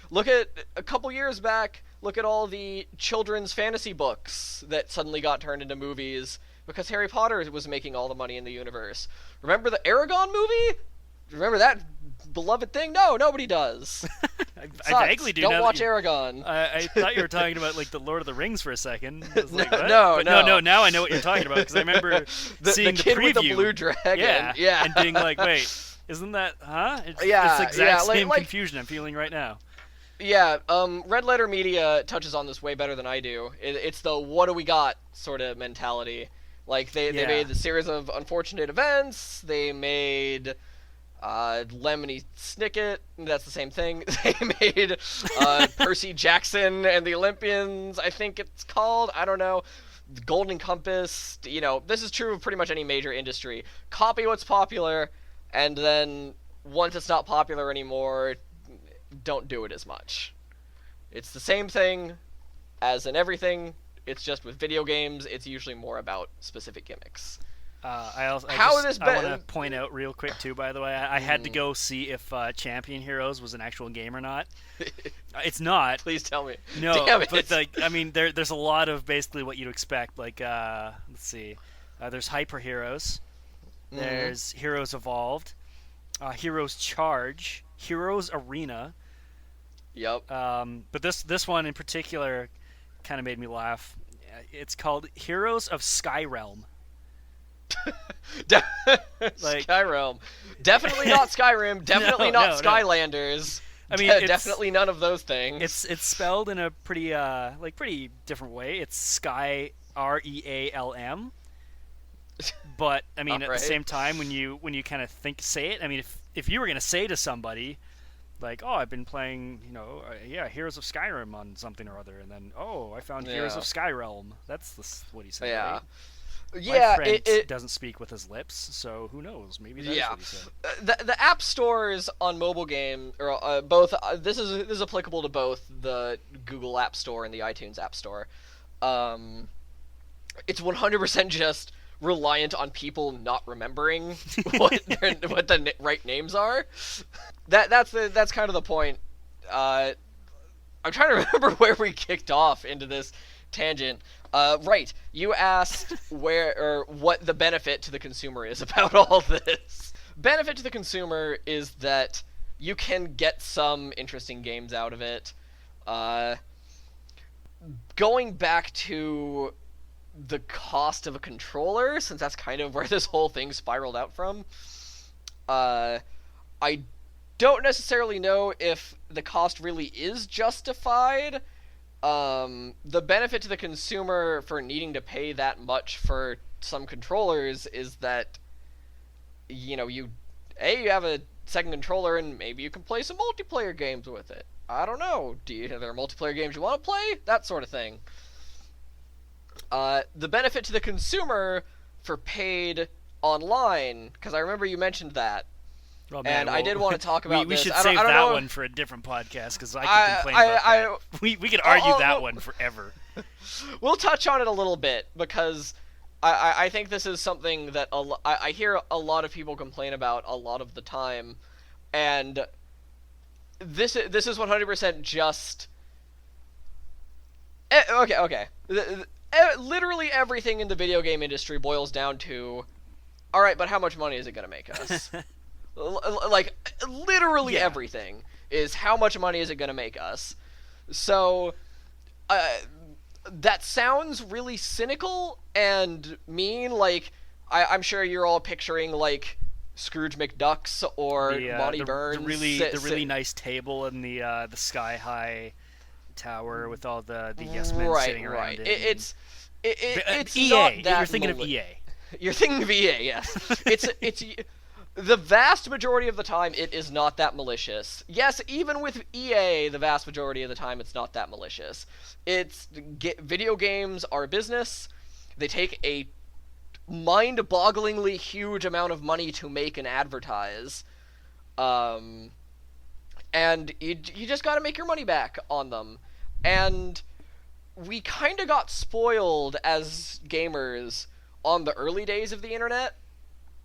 Look at a couple years back. Look at all the children's fantasy books that suddenly got turned into movies because Harry Potter was making all the money in the universe. Remember the Aragon movie? Remember that beloved thing? No, nobody does. I vaguely do. Don't watch Aragon. I thought you were talking about like the Lord of the Rings for a second. I was like, what? No. Now I know what you're talking about because I remember seeing the kid preview with the blue dragon. Yeah. And being like, wait, isn't that? Huh? It's the exact same confusion I'm feeling right now. Yeah. Red Letter Media touches on this way better than I do. It's the what do we got sort of mentality. Like they made the series of unfortunate events. They made Lemony Snicket, that's the same thing. They made Percy Jackson and the Olympians, I think it's called. I don't know. Golden Compass. You know, this is true of pretty much any major industry. Copy what's popular, and then once it's not popular anymore, don't do it as much. It's the same thing as in everything. It's just with video games, it's usually more about specific gimmicks. I want to point out real quick too. By the way, I had to go see if Champion Heroes was an actual game or not. It's not. Please tell me. No, damn it. But like, I mean, there's a lot of basically what you'd expect. Like, let's see, there's Hyper Heroes, there's Heroes Evolved, Heroes Charge, Heroes Arena. Yep. But this one in particular kind of made me laugh. It's called Heroes of Skyrealm. Skyrealm. Definitely not Skyrim. Definitely not Skylanders. I mean, definitely none of those things. It's spelled in a pretty different way. It's Sky Realm. But I mean, at the same time, when you kind of say it, I mean, if you were gonna say to somebody, like, oh, I've been playing, Heroes of Skyrim on something or other, and then, oh, I found Heroes of Skyrealm. That's what he said. Yeah. Right? Yeah, my friend doesn't speak with his lips, so who knows? Maybe that's what he said. The app stores on mobile game, or both. This is applicable to both the Google App Store and the iTunes App Store. It's 100% just reliant on people not remembering what the right names are. That's kind of the point. I'm trying to remember where we kicked off into this tangent. Right, you asked what the benefit to the consumer is about all this. Benefit to the consumer is that you can get some interesting games out of it. Going back to the cost of a controller, since that's kind of where this whole thing spiraled out from, I don't necessarily know if the cost really is justified. The benefit to the consumer for needing to pay that much for some controllers is that you have a second controller and maybe you can play some multiplayer games with it. I don't know. Are there multiplayer games you want to play? That sort of thing. The benefit to the consumer for paid online, because I remember you mentioned that. Oh, man, I did want to talk about we this. should I save don't that know. one for a different podcast, because I could complain about that. We could argue that one forever. We'll touch on it a little bit, because I think this is something that I hear a lot of people complain about a lot of the time, and this is 100% just... Okay. Literally everything in the video game industry boils down to, alright, but how much money is it going to make us? Like, literally everything is how much money is it going to make us. So, that sounds really cynical and mean. Like, I'm sure you're all picturing, like, Scrooge McDucks or Monty Burns. The really nice table in the sky-high tower with all the yes men sitting around it. It's EA. not that You're thinking of EA. You're thinking of EA, yes. it's the vast majority of the time it is not that malicious. Yes, even with EA, the vast majority of the time it's not that malicious. Video games are a business. They take a mind-bogglingly huge amount of money to make and advertise. And you just gotta make your money back on them. And we kind of got spoiled as gamers on the early days of the internet,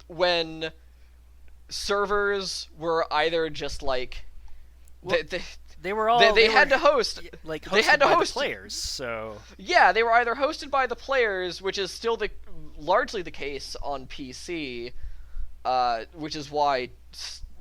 when servers were either just like... They were all... They had to host... Like, hosted they had to by host the players, so... Yeah, they were either hosted by the players, which is still largely the case on PC, which is why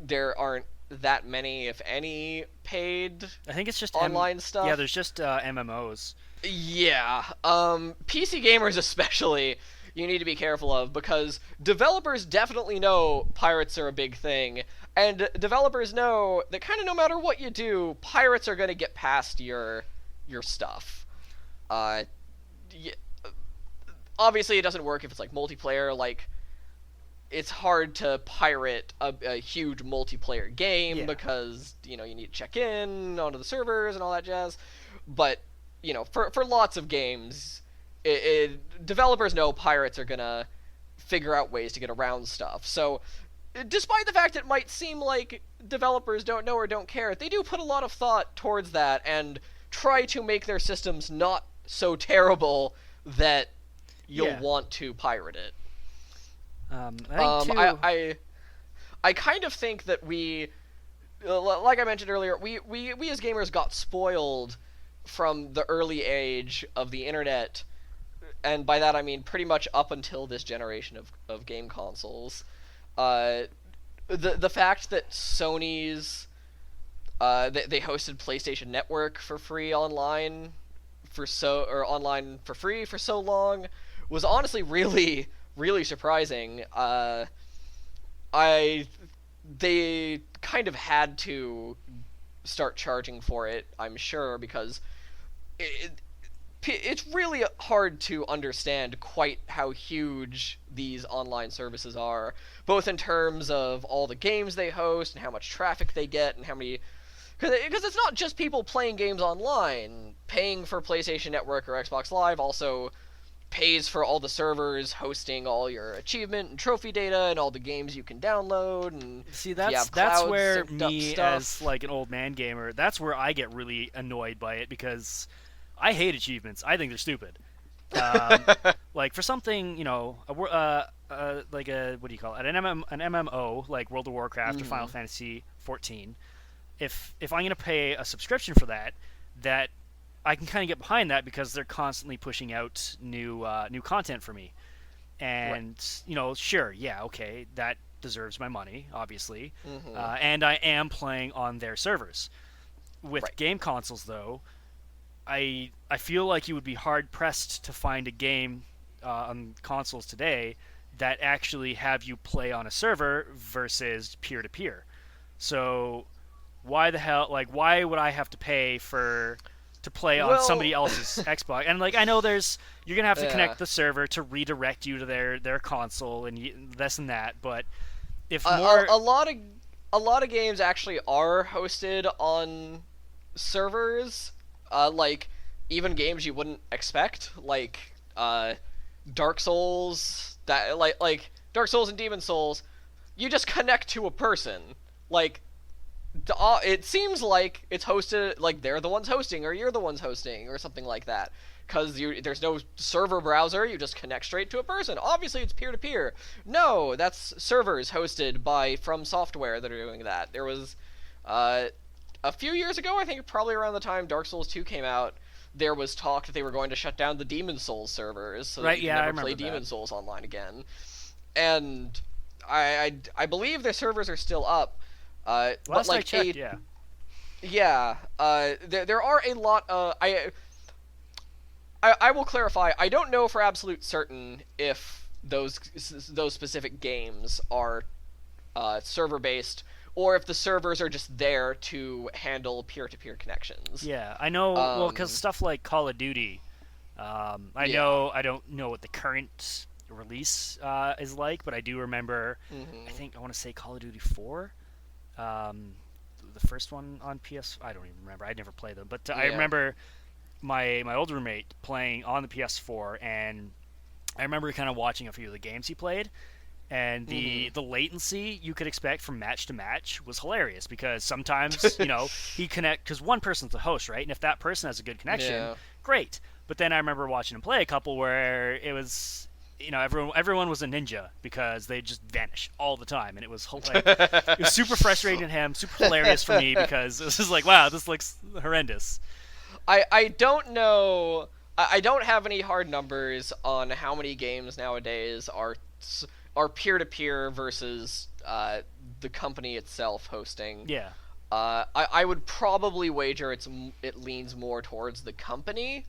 there aren't that many, if any, paid I think it's just online stuff. Yeah, there's just MMOs. Yeah. PC gamers especially, you need to be careful of, because developers definitely know pirates are a big thing, and developers know that kind of no matter what you do, pirates are going to get past your stuff. Obviously it doesn't work if it's like multiplayer. Like, it's hard to pirate a huge multiplayer game because, you need to check in onto the servers and all that jazz. But, for lots of games, developers know pirates are going to figure out ways to get around stuff. So, despite the fact it might seem like developers don't know or don't care, they do put a lot of thought towards that and try to make their systems not so terrible that you'll want to pirate it. I kind of think that we, like I mentioned earlier, we as gamers got spoiled from the early age of the internet, and by that I mean pretty much up until this generation of game consoles. The fact that Sony's they hosted PlayStation Network for free online online for free for so long was honestly really surprising. They kind of had to start charging for it, I'm sure, because it's really hard to understand quite how huge these online services are, both in terms of all the games they host and how much traffic they get and how many... Because it's not just people playing games online. Paying for PlayStation Network or Xbox Live also pays for all the servers hosting all your achievement and trophy data and all the games you can download. And see, that's where me, as like an old man gamer, that's where I get really annoyed by it, because I hate achievements. I think they're stupid. Like, for something, like a, what do you call it, an MMO like World of Warcraft or Final Fantasy 14. If I'm going to pay a subscription for that I can kind of get behind that, because they're constantly pushing out new content for me. And, sure, yeah, okay, that deserves my money, obviously. And I am playing on their servers. With game consoles, though, I feel like you would be hard-pressed to find a game on consoles today that actually have you play on a server versus peer-to-peer. So... why the hell, like, why would I have to pay to play on somebody else's Xbox? And, like, I know you're going to have to connect the server to redirect you to their console and this and that, but if more a lot of games actually are hosted on servers, like even games you wouldn't expect, like Dark Souls, that like Dark Souls and Demon Souls, you just connect to a person. Like it seems like it's hosted, like they're the ones hosting or you're the ones hosting or something like that. Because there's no server browser, you just connect straight to a person. Obviously, it's peer-to-peer. No, that's servers hosted by From Software that are doing that. There was, a few years ago, I think probably around the time Dark Souls 2 came out, there was talk that they were going to shut down the Demon Souls servers, so that you could never play Demon Souls online again. And I believe their servers are still up. Last but like I checked, yeah. Yeah, there are a lot. I will clarify. I don't know for absolute certain if those specific games are server based, or if the servers are just there to handle peer-to-peer connections. Yeah, I know. Well, because stuff like Call of Duty, know I don't know what the current release is like, but I do remember. I think I want to say Call of Duty 4. The first one on PS. I don't even remember. I never played them, but I remember my old roommate playing on the PS4, and I remember kind of watching a few of the games he played, and the latency you could expect from match to match was hilarious, because sometimes he connect, because one person's the host, right, and if that person has a good connection, great. But then I remember watching him play a couple where it was everyone was a ninja, because they just vanish all the time, and it was it was super frustrating to him, super hilarious for me, because this is like, wow, this looks horrendous. I don't know. I don't have any hard numbers on how many games nowadays are peer-to-peer versus the company itself hosting. Yeah. I would probably wager it leans more towards the company.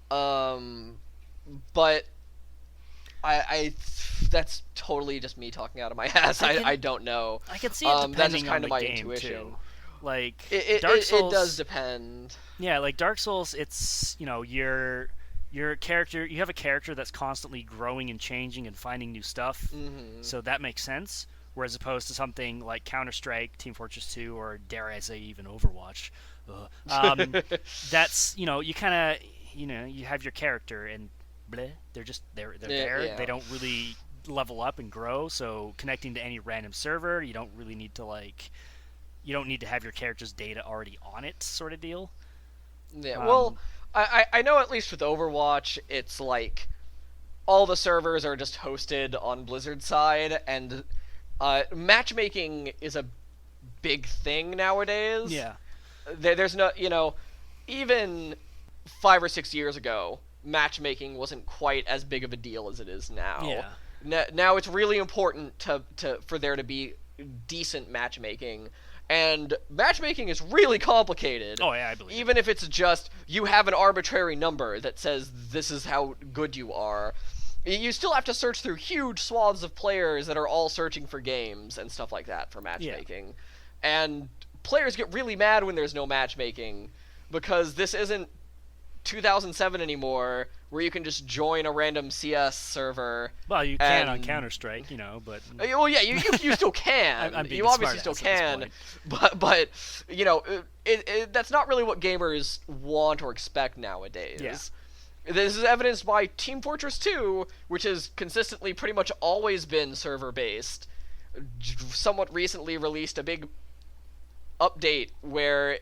But I that's totally just me talking out of my ass. I don't know. I can see it depending that's just kind on of the my game intuition. too. Like Dark Souls, it does depend. Yeah, like Dark Souls, it's your character. You have a character that's constantly growing and changing and finding new stuff, so that makes sense. Whereas opposed to something like Counter-Strike, Team Fortress 2, or dare I say even Overwatch, that's you kind of you have your character and bleh, they're there. Yeah. They don't really level up and grow. So connecting to any random server, you don't really need to you don't need to have your character's data already on it, sort of deal. Yeah, well, I know at least with Overwatch, it's like all the servers are just hosted on Blizzard's side, and matchmaking is a big thing nowadays. Yeah. There's no, even 5 or 6 years ago, matchmaking wasn't quite as big of a deal as it is now. Yeah. Now it's really important for there to be decent matchmaking. And matchmaking is really complicated. Oh, yeah, I believe Even if it's just, you have an arbitrary number that says this is how good you are. You still have to search through huge swaths of players that are all searching for games and stuff like that for matchmaking. Yeah. And players get really mad when there's no matchmaking, because this isn't 2007 anymore, where you can just join a random CS server. Well, you can on Counter-Strike, but... Well, yeah, you still can. You obviously still can. But that's not really what gamers want or expect nowadays. Yeah. This is evidenced by Team Fortress 2, which has consistently pretty much always been server-based. Somewhat recently released a big update where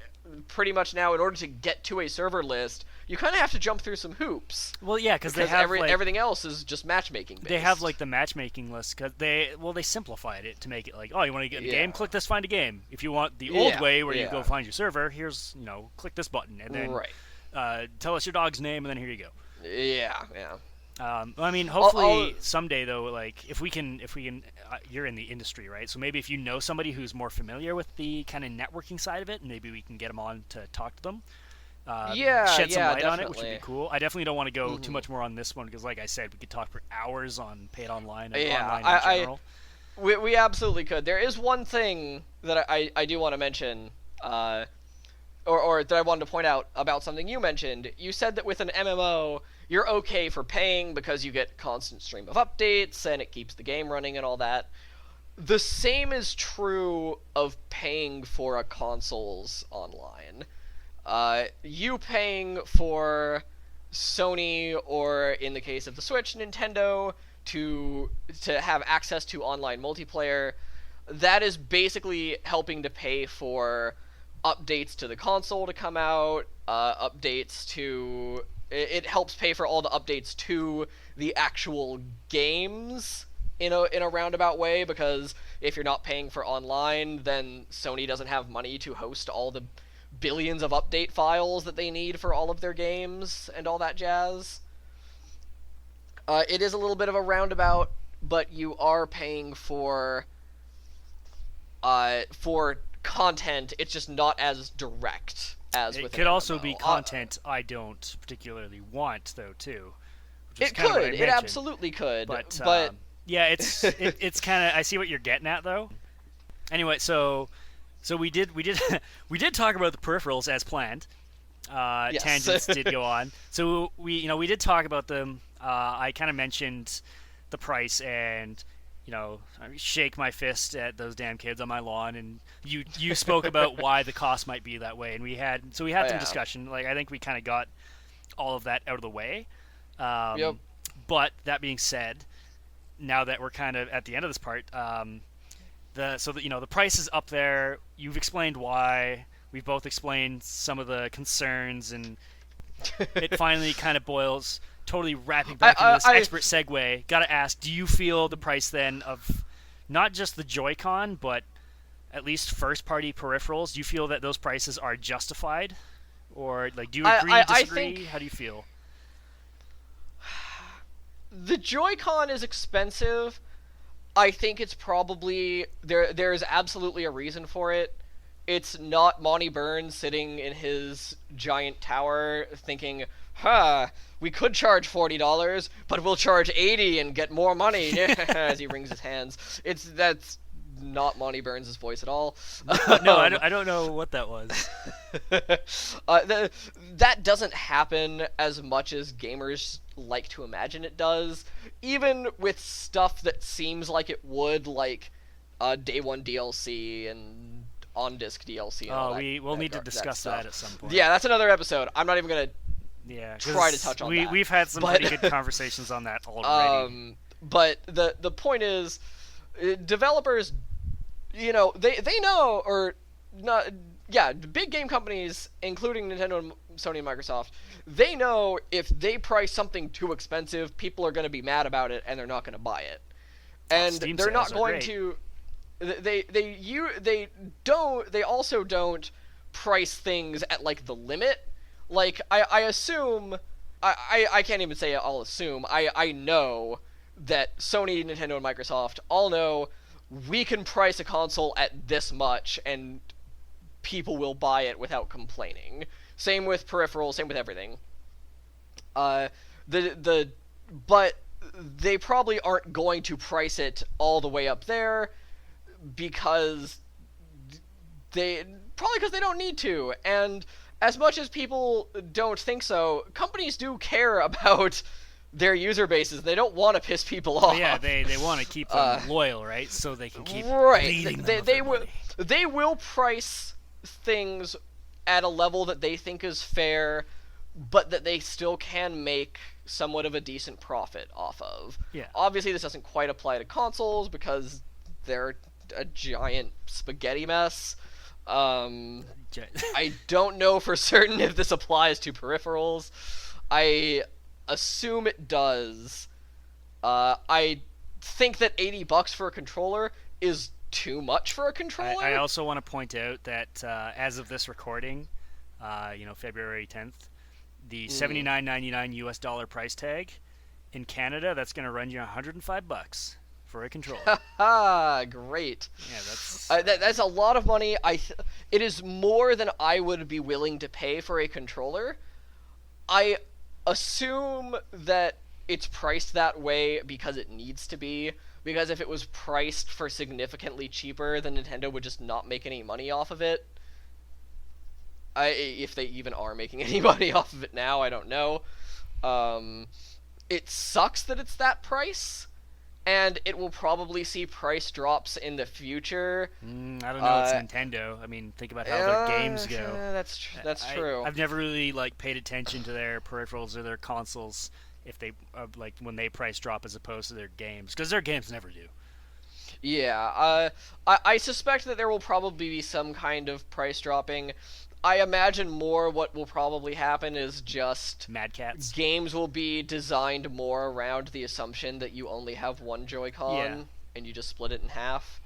pretty much now, in order to get to a server list, you kind of have to jump through some hoops. Well, yeah, because they have everything else is just matchmaking based. They have the matchmaking list, because they simplified it to make it like, oh, you want to get a game, click this, find a game. If you want the old way where you go find your server, here's click this button, and then tell us your dog's name, and then here you go. Yeah. I mean, hopefully someday though, if we can, you're in the industry, right? So maybe if you know somebody who's more familiar with the kind of networking side of it, maybe we can get them on to talk to them. Shed some light on it, which would be cool. I definitely don't want to go too much more on this one, because, like I said, we could talk for hours on paid online and online in general. We absolutely could. There is one thing that I do want to mention, or that I wanted to point out about something you mentioned. You said that with an MMO, you're okay for paying because you get constant stream of updates and it keeps the game running and all that. the same is true of paying for a console's online. You paying for Sony, or in the case of the Switch, Nintendo, to have access to online multiplayer, that is basically helping to pay for updates to the console to come out, updates to... It helps pay for all the updates to the actual games in a roundabout way, because if you're not paying for online, then Sony doesn't have money to host all the billions of update files that they need for all of their games and all that jazz. It is a little bit of a roundabout, but you are paying for content. It's just not as direct as with. It could also be content I don't particularly want, though, too. It could. It absolutely could. But yeah, it's kind of. I see what you're getting at, though. Anyway, so we did talk about the peripherals as planned. Yes. Tangents did go on. So we did talk about them. I kind of mentioned the price, and I shake my fist at those damn kids on my lawn, and you spoke about why the cost might be that way, and we had some discussion. Like, I think we kind of got all of that out of the way. Yep. But that being said, now that we're kind of at the end of this part, the price is up there. You've explained why. We've both explained some of the concerns, and it finally kind of boils. Totally wrapping back into this expert segue. Gotta ask: do you feel the price then of not just the Joy-Con, but at least first-party peripherals? Do you feel that those prices are justified, or like do you agree? Disagree? How do you feel? The Joy-Con is expensive. I think it's probably there's absolutely a reason for it. It's not Monty Burns sitting in his giant tower thinking, we could charge $40, but we'll charge $80 and get more money as he wrings his hands. That's not Monty Burns' voice at all. No, I don't know what that was. That doesn't happen as much as gamers like to imagine it does. Even with stuff that seems like it would, like Day 1 DLC and on-disc DLC. And we'll need to discuss that at some point. Yeah, that's another episode. I'm not even going to try to touch on that. We've had some pretty good conversations on that already. But the point is, developers, they know, or not. Yeah, big game companies, including Nintendo, Sony, and Microsoft, they know if they price something too expensive, people are going to be mad about it, and they're not going to buy it. And they're not going to. They also don't price things at like the limit. Like I assume I can't even say I'll assume. I know that Sony, Nintendo, and Microsoft all know we can price a console at this much and people will buy it without complaining. Same with peripherals, same with everything. But they probably aren't going to price it all the way up there because they don't need to. And as much as people don't think so, companies do care about their user bases. They don't want to piss people off. Yeah, they want to keep them loyal, right? So they can keep bleeding them. They will price things at a level that they think is fair, but that they still can make somewhat of a decent profit off of. Yeah. Obviously, this doesn't quite apply to consoles because they're a giant spaghetti mess. I don't know for certain if this applies to peripherals. I assume it does. I think that $80 for a controller is too much for a controller. I also want to point out that as of this recording, February 10th, the $79.99 US dollar price tag in Canada, that's going to run you $105 for a controller. Great. Yeah, that's a lot of money. It is more than I would be willing to pay for a controller. I assume that it's priced that way because it needs to be. Because if it was priced for significantly cheaper, then Nintendo would just not make any money off of it. If they even are making any money off of it now, I don't know. It sucks that it's that price, and it will probably see price drops in the future. I don't know. It's Nintendo. I mean, think about how their games go. That's true. I've never really like paid attention to their peripherals or their consoles if they like when they price drop as opposed to their games, because their games never do. Yeah, I suspect that there will probably be some kind of price dropping. I imagine more what will probably happen is just Mad Cats. games will be designed more around the assumption that you only have one Joy-Con and you just split it in half.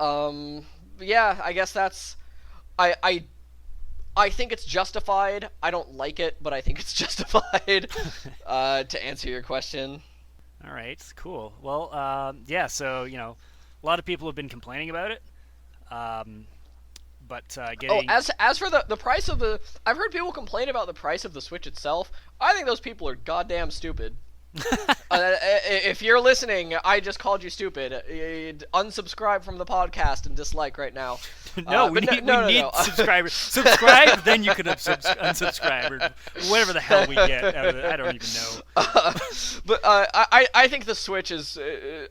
Yeah, I guess that's I think it's justified. I don't like it, but I think it's justified. To answer your question. All right, cool. Well, yeah. So a lot of people have been complaining about it. But getting as for the price of the, I've heard people complain about the price of the Switch itself. I think those people are goddamn stupid. If you're listening, I just called you stupid. Unsubscribe from the podcast and dislike right now. No, we need subscribers. Subscribe, then you can unsubscribe or whatever the hell we get out of it. I don't even know. But I think the Switch is,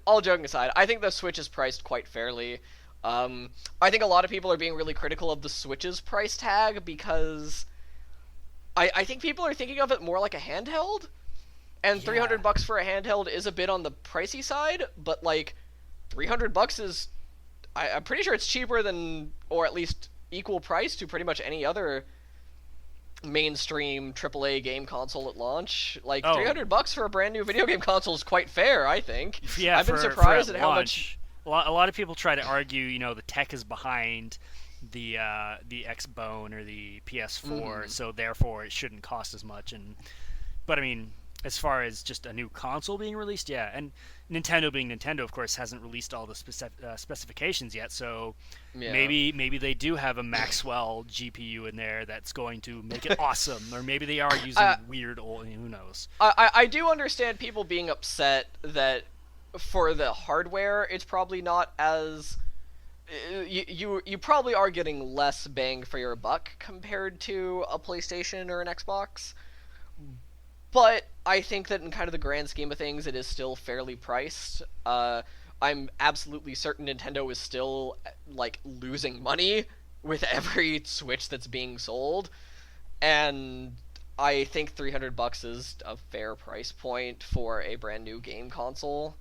all joking aside, I think the Switch is priced quite fairly. I think a lot of people are being really critical of the Switch's price tag because I think people are thinking of it more like a handheld. And $300 for a handheld is a bit on the pricey side, but like $300 is, I'm pretty sure it's cheaper than, or at least equal price to pretty much any other mainstream AAA game console at launch. Like $300 for a brand new video game console is quite fair, I think. Yeah, I've been surprised at how much. A lot of people try to argue, the tech is behind the X-Bone or the PS4, so therefore it shouldn't cost as much. But I mean, as far as just a new console being released, yeah, and Nintendo being Nintendo, of course, hasn't released all the specifications yet, so maybe they do have a Maxwell GPU in there that's going to make it awesome, or maybe they are using weird old, who knows. I do understand people being upset that for the hardware, it's probably not as... You probably are getting less bang for your buck compared to a PlayStation or an Xbox. But I think that in kind of the grand scheme of things, it is still fairly priced. I'm absolutely certain Nintendo is still, like, losing money with every Switch that's being sold. And I think $300 is a fair price point for a brand new game console.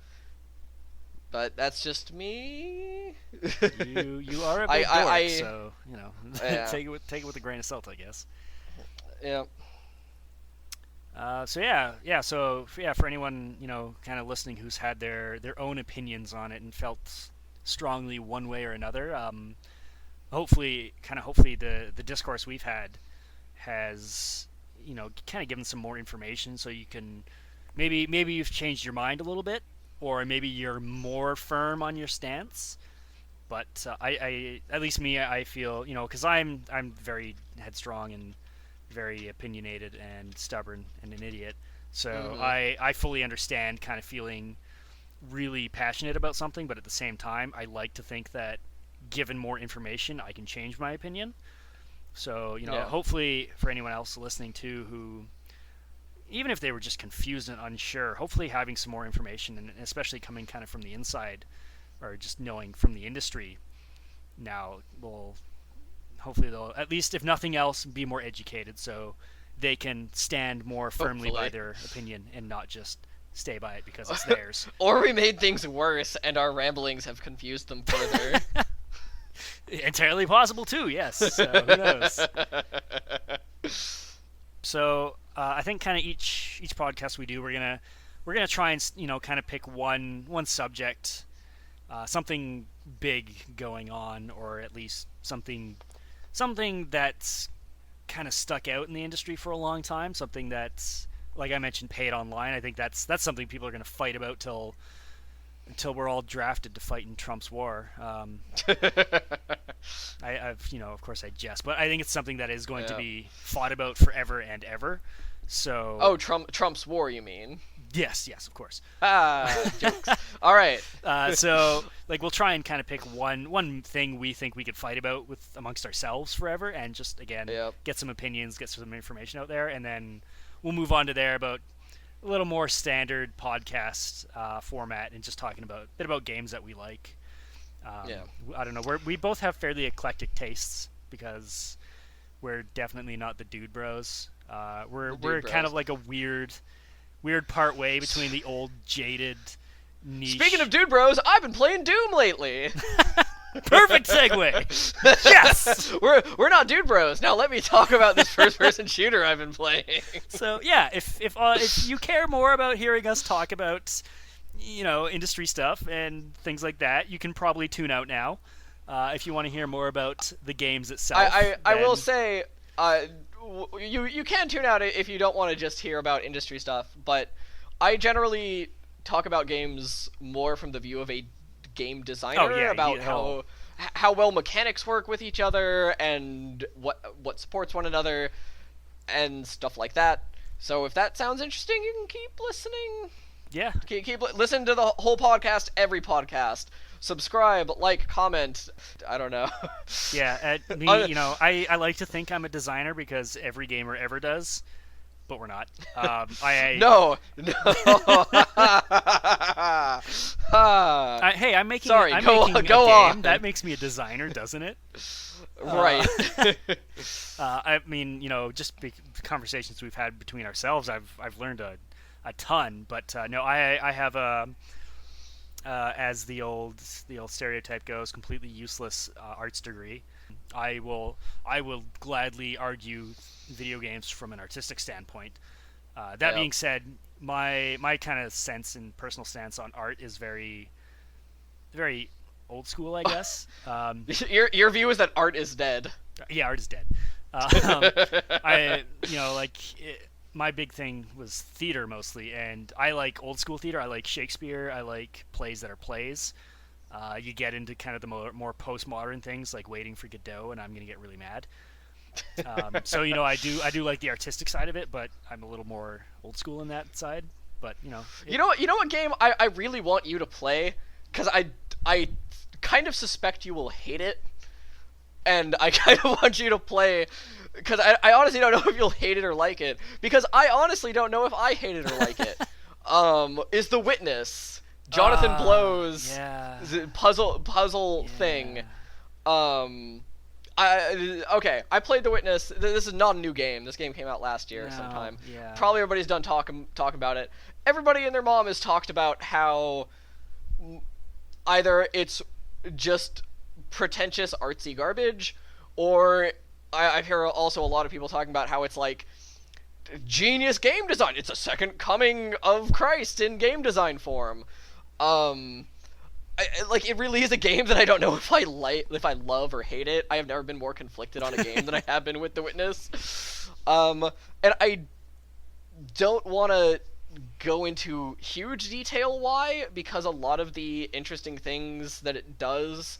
But that's just me. You are a big dork, so take it with a grain of salt, I guess. Yeah. So for anyone kind of listening who's had their own opinions on it and felt strongly one way or another, hopefully the discourse we've had has kind of given some more information, so you can maybe you've changed your mind a little bit, or maybe you're more firm on your stance. But I at least me, I feel because I'm very headstrong and very opinionated and stubborn and an idiot. So I fully understand kind of feeling really passionate about something, but at the same time, I like to think that given more information, I can change my opinion. So, hopefully for anyone else listening too who, even if they were just confused and unsure, hopefully having some more information, and especially coming kind of from the inside or just knowing from the industry now will... Hopefully they'll, at least if nothing else, be more educated so they can stand more firmly by their opinion and not just stay by it because it's theirs. Or we made things worse and our ramblings have confused them further. Entirely possible too, yes. So who knows? So I think kind of each podcast we do, we're gonna try and kind of pick one subject, something big going on, or at least something that's kind of stuck out in the industry for a long time, something that's, like I mentioned, paid online. I think that's something people are going to fight about until we're all drafted to fight in Trump's war. I've of course I jest, but I think it's something that is going to be fought about forever and ever. So Trump's war, you mean? Yes, of course. Jokes. All right. So, we'll try and kind of pick one thing we think we could fight about amongst ourselves forever, and just again get some opinions, get some information out there, and then we'll move on to there about a little more standard podcast format and just talking about a bit about games that we like. I don't know. We both have fairly eclectic tastes because we're definitely not the dude bros. We're kind of like a weird part way between the old jaded niche. Speaking of dude bros, I've been playing Doom lately. Perfect segue. Yes. We're not dude bros. Now let me talk about this first-person shooter I've been playing. So yeah, if you care more about hearing us talk about industry stuff and things like that, you can probably tune out now. If you want to hear more about the games itself, I will say, you can tune out if you don't want to just hear about industry stuff. But I generally talk about games more from the view of a game designer, about how well mechanics work with each other and what supports one another and stuff like that. So if that sounds interesting, you can keep listening. Yeah. Keep listen to the whole podcast, every podcast. Subscribe, like, comment. I don't know. Yeah, I like to think I'm a designer because every gamer ever does, but we're not. No. Hey, I'm making. Sorry, go on. That makes me a designer, doesn't it? Right. I mean, just conversations we've had between ourselves, I've learned a ton. But no, I have a. As the old stereotype goes, completely useless arts degree. I will gladly argue video games from an artistic standpoint. That being said, my kind of sense and personal stance on art is very, very old school, I guess. Your view is that art is dead. Yeah, art is dead. My big thing was theater mostly, and I like old school theater. I like Shakespeare. I like plays that are plays. You get into kind of the more postmodern things like Waiting for Godot, and I'm gonna get really mad. So I do like the artistic side of it, but I'm a little more old school in that side. But you know what game I really want you to play, because I kind of suspect you will hate it, and I kind of want you to play. Because I honestly don't know if you'll hate it or like it. Because I honestly don't know if I hate it or like it. Is The Witness. Jonathan Blow's puzzle thing. I played The Witness. This is not a new game. This game came out last year sometime. Yeah. Probably everybody's done talking about it. Everybody and their mom has talked about how either it's just pretentious artsy garbage, or I hear also a lot of people talking about how it's like genius game design. It's a second coming of Christ in game design form. It really is a game that I don't know if I love or hate it. I have never been more conflicted on a game than I have been with The Witness. And I don't want to go into huge detail why, because a lot of the interesting things that it does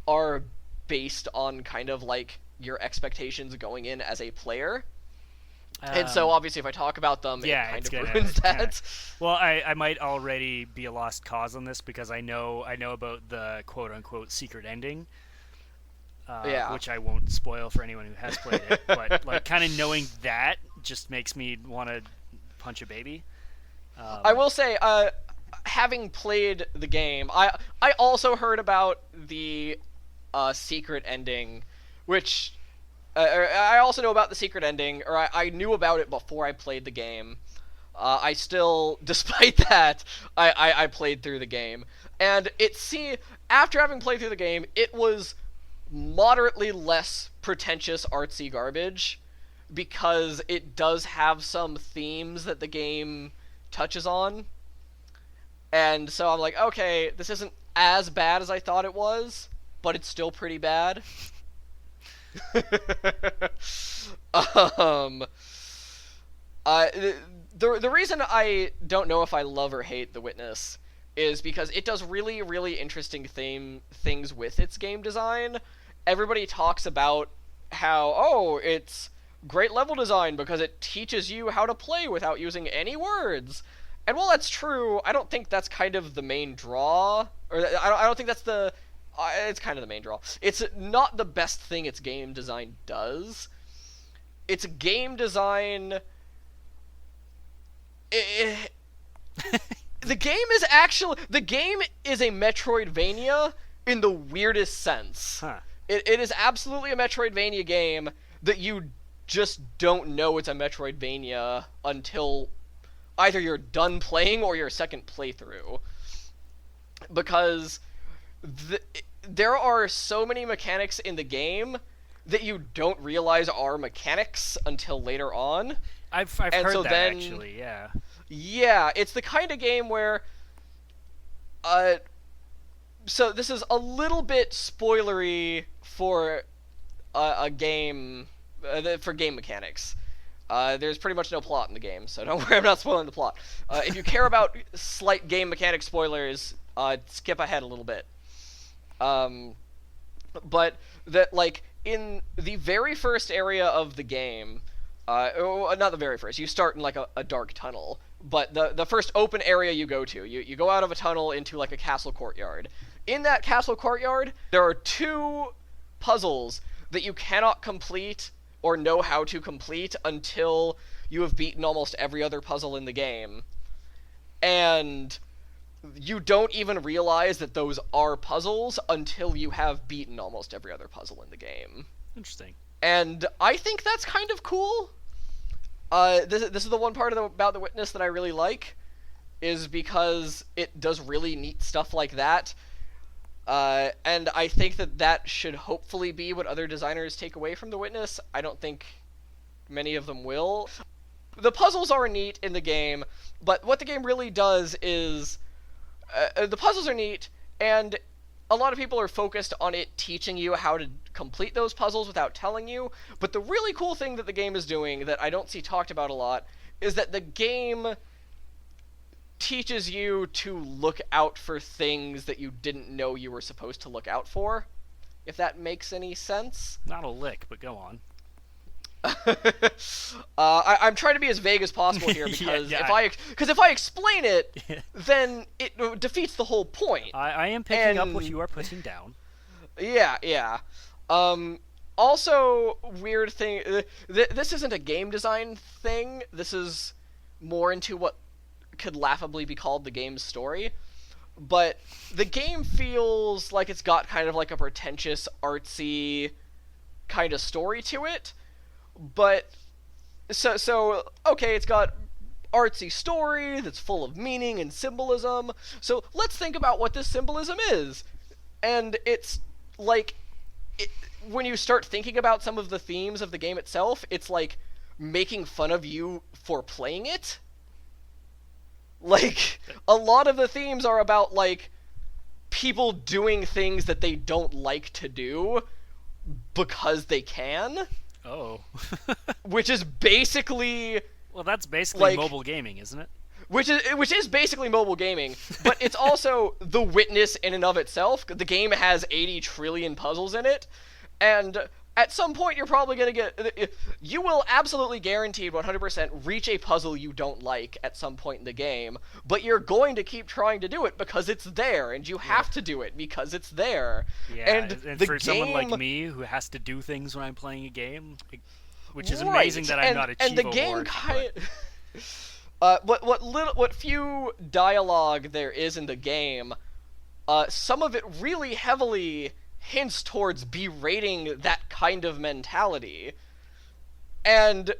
are based on kind of like your expectations going in as a player. And so obviously if I talk about them, it kind of ruins that. Well, I might already be a lost cause on this because I know about the quote-unquote secret ending, which I won't spoil for anyone who has played it, but like kind of knowing that just makes me want to punch a baby. I will say, having played the game, I also heard about the secret ending, which I also know about the secret ending, or I knew about it before I played the game. I still, despite that, I played through the game, and after having played through the game, it was moderately less pretentious artsy garbage, because it does have some themes that the game touches on, and so I'm like, okay, this isn't as bad as I thought it was, but it's still pretty bad. The reason I don't know if I love or hate The Witness is because it does really, really interesting things with its game design. Everybody talks about how, it's great level design because it teaches you how to play without using any words. And while that's true, I don't think that's kind of the main draw, or I don't think that's the... it's kind of the main draw. It's not the best thing its game design does. Its game design the game is a Metroidvania in the weirdest sense. Huh. It is absolutely a Metroidvania game that you just don't know it's a Metroidvania until either you're done playing or your second playthrough. Because there are so many mechanics in the game that you don't realize are mechanics until later on. I've heard that, actually, yeah. Yeah, it's the kind of game where... so this is a little bit spoilery for a game... for game mechanics. There's pretty much no plot in the game, so don't worry, I'm not spoiling the plot. If you care about slight game mechanic spoilers, skip ahead a little bit. But that, like, in the very first area of the game, not the very first, you start in, like, a dark tunnel, but the first open area you go to, you go out of a tunnel into, like, a castle courtyard. In that castle courtyard, there are 2 puzzles that you cannot complete or know how to complete until you have beaten almost every other puzzle in the game. And you don't even realize that those are puzzles until you have beaten almost every other puzzle in the game. Interesting. And I think that's kind of cool. This is the one part about The Witness that I really like, is because it does really neat stuff like that. And I think that should hopefully be what other designers take away from The Witness. I don't think many of them will. The puzzles are neat in the game, but what the game really does is... the puzzles are neat, and a lot of people are focused on it teaching you how to complete those puzzles without telling you, but the really cool thing that the game is doing that I don't see talked about a lot is that the game teaches you to look out for things that you didn't know you were supposed to look out for, if that makes any sense. Not a lick, but go on. I'm trying to be as vague as possible here because if I explain it, then it defeats the whole point. I am picking up what you are putting down. Yeah. Also, weird thing. This isn't a game design thing. This is more into what could laughably be called the game's story. But the game feels like it's got kind of like a pretentious, artsy kind of story to it. But so okay, it's got artsy story that's full of meaning and symbolism. So let's think about what this symbolism is. And it's like, when you start thinking about some of the themes of the game itself, it's like making fun of you for playing it. Like, a lot of the themes are about, like, people doing things that they don't like to do because they can. Oh. Which is basically... Well, that's basically like, mobile gaming, isn't it? Which is basically mobile gaming, but it's also The Witness in and of itself. The game has 80 trillion puzzles in it, and at some point you're probably going to get... You will absolutely guaranteed 100% reach a puzzle you don't like at some point in the game, but you're going to keep trying to do it because it's there, and you have to do it because it's there. Yeah, and for someone like game... me who has to do things when I'm playing a game, which is amazing that I'm not a Chivo And the game Ward, kind what few dialogue there is in the game, some of it really heavily hints towards berating that kind of mentality. And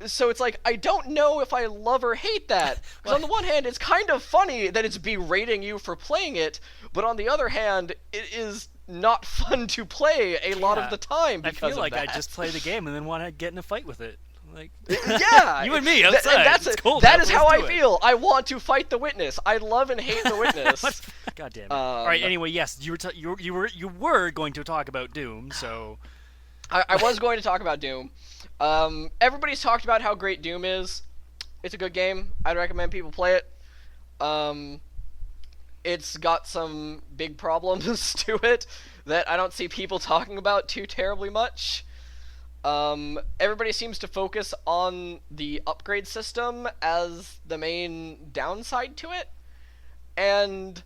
so it's like, I don't know if I love or hate that. Because on the one hand, it's kind of funny that it's berating you for playing it, but on the other hand, it is not fun to play a lot of the time because of that. I feel like I just play the game and then want to get in a fight with it. Like, yeah, you and me outside. It's cool. That is how I feel. I want to fight the Witness. I love and hate the Witness. God damn it! All right. Anyway, yes, you were going to talk about Doom. So I was going to talk about Doom. Everybody's talked about how great Doom is. It's a good game. I'd recommend people play it. It's got some big problems to it that I don't see people talking about too terribly much. Everybody seems to focus on the upgrade system as the main downside to it. And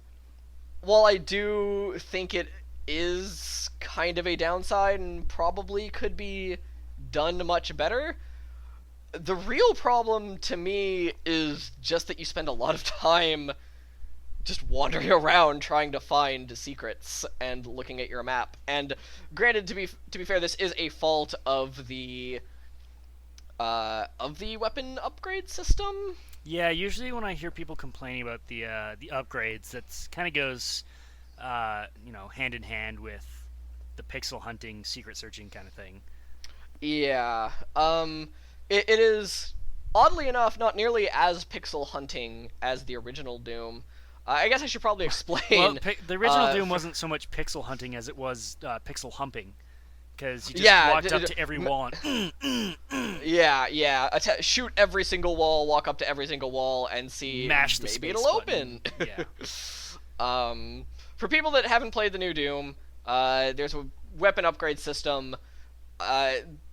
while I do think it is kind of a downside and probably could be done much better, The real problem to me is just that you spend a lot of time just wandering around trying to find secrets and looking at your map. And granted, to be fair, this is a fault of the weapon upgrade system. Yeah, usually when I hear people complaining about the upgrades, that's kind of goes hand in hand with the pixel hunting, secret searching kind of thing. Yeah. It is, oddly enough, not nearly as pixel hunting as the original Doom. I guess I should probably explain. Well, the original Doom wasn't so much pixel hunting as it was pixel humping, because you just walked up to every wall and shoot every single wall, walk up to every single wall, and see mash the maybe space it'll button. open. Yeah. For people that haven't played the new Doom, there's a weapon upgrade system.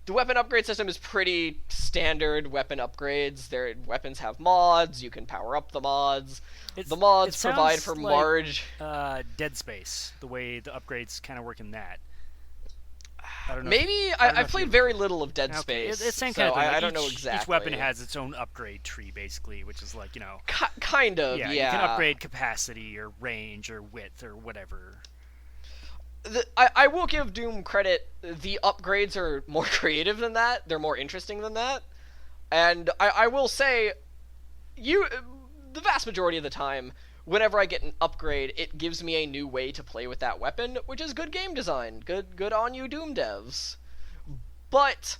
The weapon upgrade system is pretty standard weapon upgrades. Their weapons have mods. You can power up the mods. The mods provide for large... Dead Space, the way the upgrades kind of work in that. I don't know. Maybe I've played very little of Dead Space. It's same kind of thing. I don't know exactly. Each weapon has its own upgrade tree, basically, which is like, kind of, yeah. You can upgrade capacity or range or width or whatever. I will give Doom credit. The upgrades are more creative than that. They're more interesting than that. And I will say, the vast majority of the time, whenever I get an upgrade, it gives me a new way to play with that weapon, which is good game design. Good on you, Doom devs. But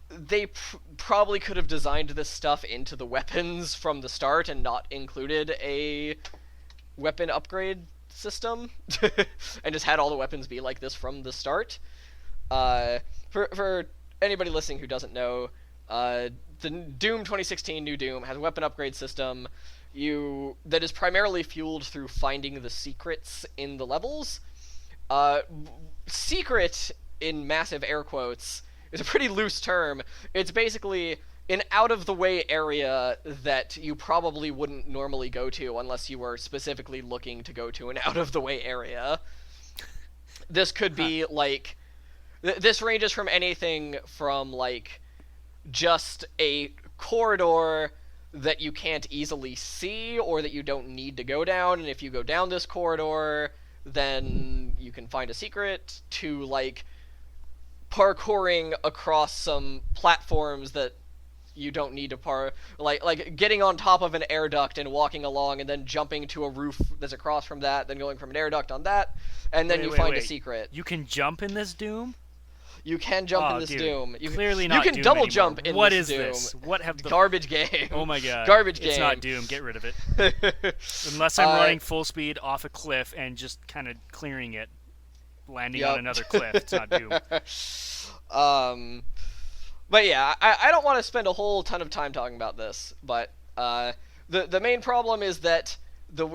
they probably could have designed this stuff into the weapons from the start and not included a weapon upgrade system and just had all the weapons be like this from the start. For anybody listening who doesn't know, the Doom 2016 New Doom has a weapon upgrade system that is primarily fueled through finding the secrets in the levels. Secret, in massive air quotes, is a pretty loose term. It's basically an out-of-the-way area that you probably wouldn't normally go to unless you were specifically looking to go to an out-of-the-way area. This could be, like... This ranges from anything from, like, just a corridor that you can't easily see or that you don't need to go down, and if you go down this corridor, then you can find a secret, to, like, parkouring across some platforms that you don't need to like getting on top of an air duct and walking along and then jumping to a roof that's across from that, then going from an air duct on that, and then you find a secret. You can jump in this Doom? You can jump in this Doom. Clearly not Doom. You can Doom double anymore. jump in what this is Doom. This? What have the garbage game? Oh my god. Garbage game. It's not Doom. Get rid of it. Unless I'm running full speed off a cliff and just kind of clearing it, landing on another cliff. It's not Doom. But yeah, I don't want to spend a whole ton of time talking about this, but the main problem is that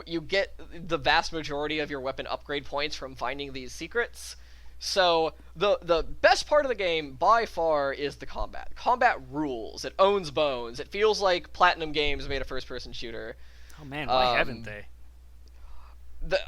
you get the vast majority of your weapon upgrade points from finding these secrets. So the best part of the game by far is the combat. Combat rules. It owns bones. It feels like Platinum Games made a first-person shooter. Oh man, why haven't they?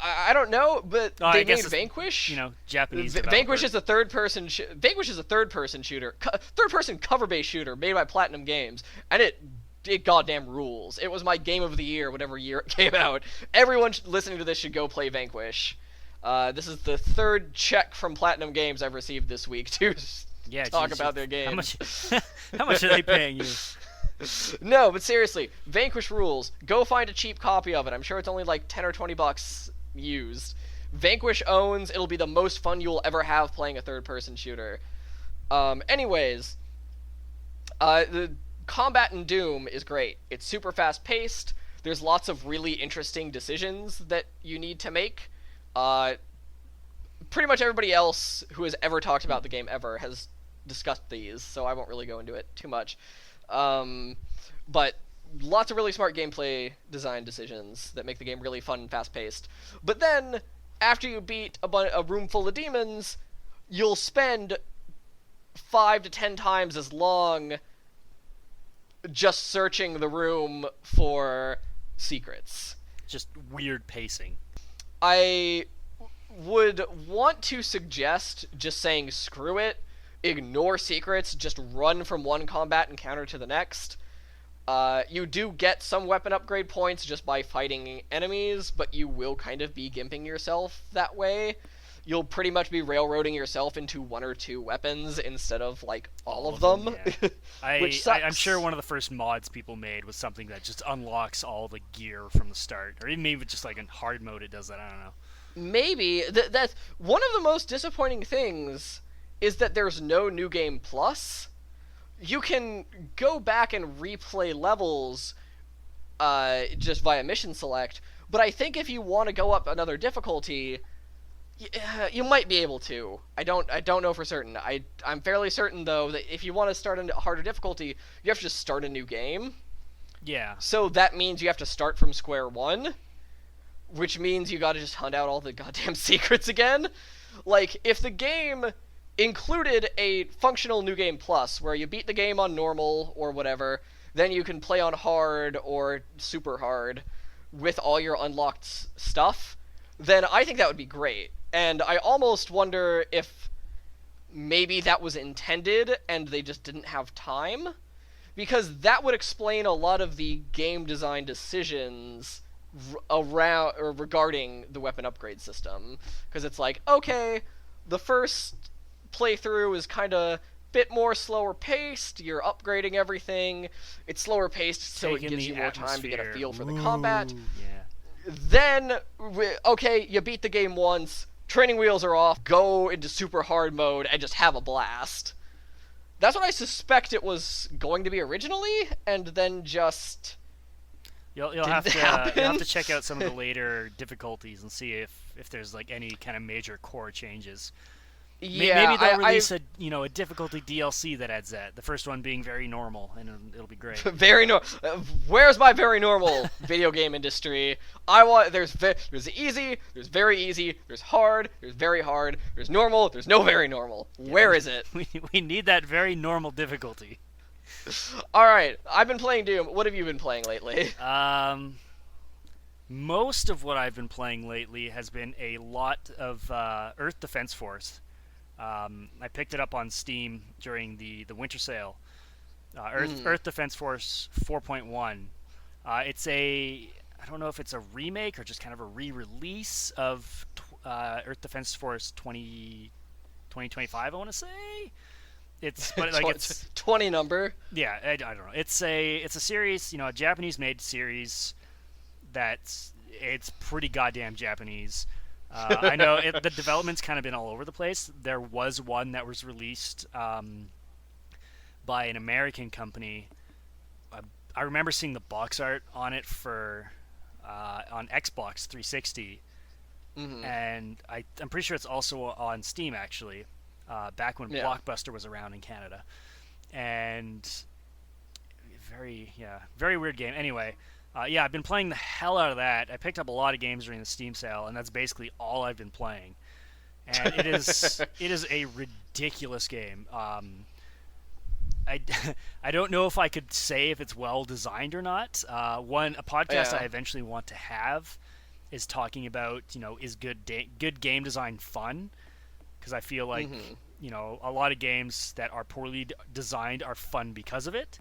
I don't know, but they made Vanquish. Japanese. Vanquish is a third-person. Vanquish is a third-person shooter, third-person cover-based shooter made by Platinum Games, and it goddamn rules. It was my game of the year, whatever year it came out. Everyone listening to this should go play Vanquish. This is the third check from Platinum Games I've received this week to talk about their game. How much are they paying you? No, but seriously, Vanquish rules. Go find a cheap copy of it. I'm sure it's only like 10 or 20 bucks used. Vanquish owns. It'll be the most fun you'll ever have playing a third-person shooter. Anyways, the combat in Doom is great. It's super fast-paced. There's lots of really interesting decisions that you need to make. Pretty much everybody else who has ever talked about the game ever has discussed these, so I won't really go into it too much. But lots of really smart gameplay design decisions that make the game really fun and fast-paced. But then, after you beat a room full of demons, you'll spend 5 to 10 times as long just searching the room for secrets. Just weird pacing. I would want to suggest just saying screw it, ignore secrets, just run from one combat encounter to the next. You do get some weapon upgrade points just by fighting enemies, but you will kind of be gimping yourself that way. You'll pretty much be railroading yourself into one or two weapons instead of, like, all of them. Yeah. Which sucks. I'm sure one of the first mods people made was something that just unlocks all the gear from the start. Or even maybe just like in hard mode it does that, I don't know. Maybe. That's one of the most disappointing things is that there's no New Game Plus. You can go back and replay levels just via mission select, but I think if you want to go up another difficulty, you might be able to. I don't know for certain. I'm fairly certain though that if you want to start a harder difficulty, you have to just start a new game. Yeah. So that means you have to start from square one, which means you got to just hunt out all the goddamn secrets again. Like, if the game included a functional New Game Plus where you beat the game on normal or whatever, then you can play on hard or super hard with all your unlocked stuff, then I think that would be great. And I almost wonder if maybe that was intended and they just didn't have time, because that would explain a lot of the game design decisions around or regarding the weapon upgrade system. Because it's like, okay, the first playthrough is kind of bit more slower paced, you're upgrading everything, it's slower paced so it gives you more time to get a feel for the combat. Yeah. Then, okay, you beat the game once, training wheels are off, go into super hard mode and just have a blast. That's what I suspect it was going to be originally, and then just You'll have to check out some of the later difficulties and see if there's like any kind of major core changes. Yeah, maybe they'll release a difficulty DLC that adds that. The first one being very normal, and it'll be great. Very normal. Where's my very normal video game industry? I want there's easy, there's very easy, there's hard, there's very hard, there's normal, there's no very normal. Yeah, where is it? We need that very normal difficulty. All right, I've been playing Doom. What have you been playing lately? Most of what I've been playing lately has been a lot of Earth Defense Force. I picked it up on Steam during the winter sale. Earth Defense Force 4.1. It's I don't know if it's a remake or just kind of a re-release of Earth Defense Force 2025, I want to say. It's but like it's 20 number. Yeah, I don't know. It's a series, a Japanese-made series it's pretty goddamn Japanese. I know the development's kind of been all over the place. There was one that was released by an American company. I remember seeing the box art on it for on Xbox 360, and I'm pretty sure it's also on Steam actually. Back when Blockbuster was around in Canada, and very weird game. Anyway. I've been playing the hell out of that. I picked up a lot of games during the Steam sale, and that's basically all I've been playing. And it is a ridiculous game. I don't know if I could say if it's well designed or not. A podcast I eventually want to have is talking about is good game design fun? Because I feel like a lot of games that are poorly designed are fun because of it.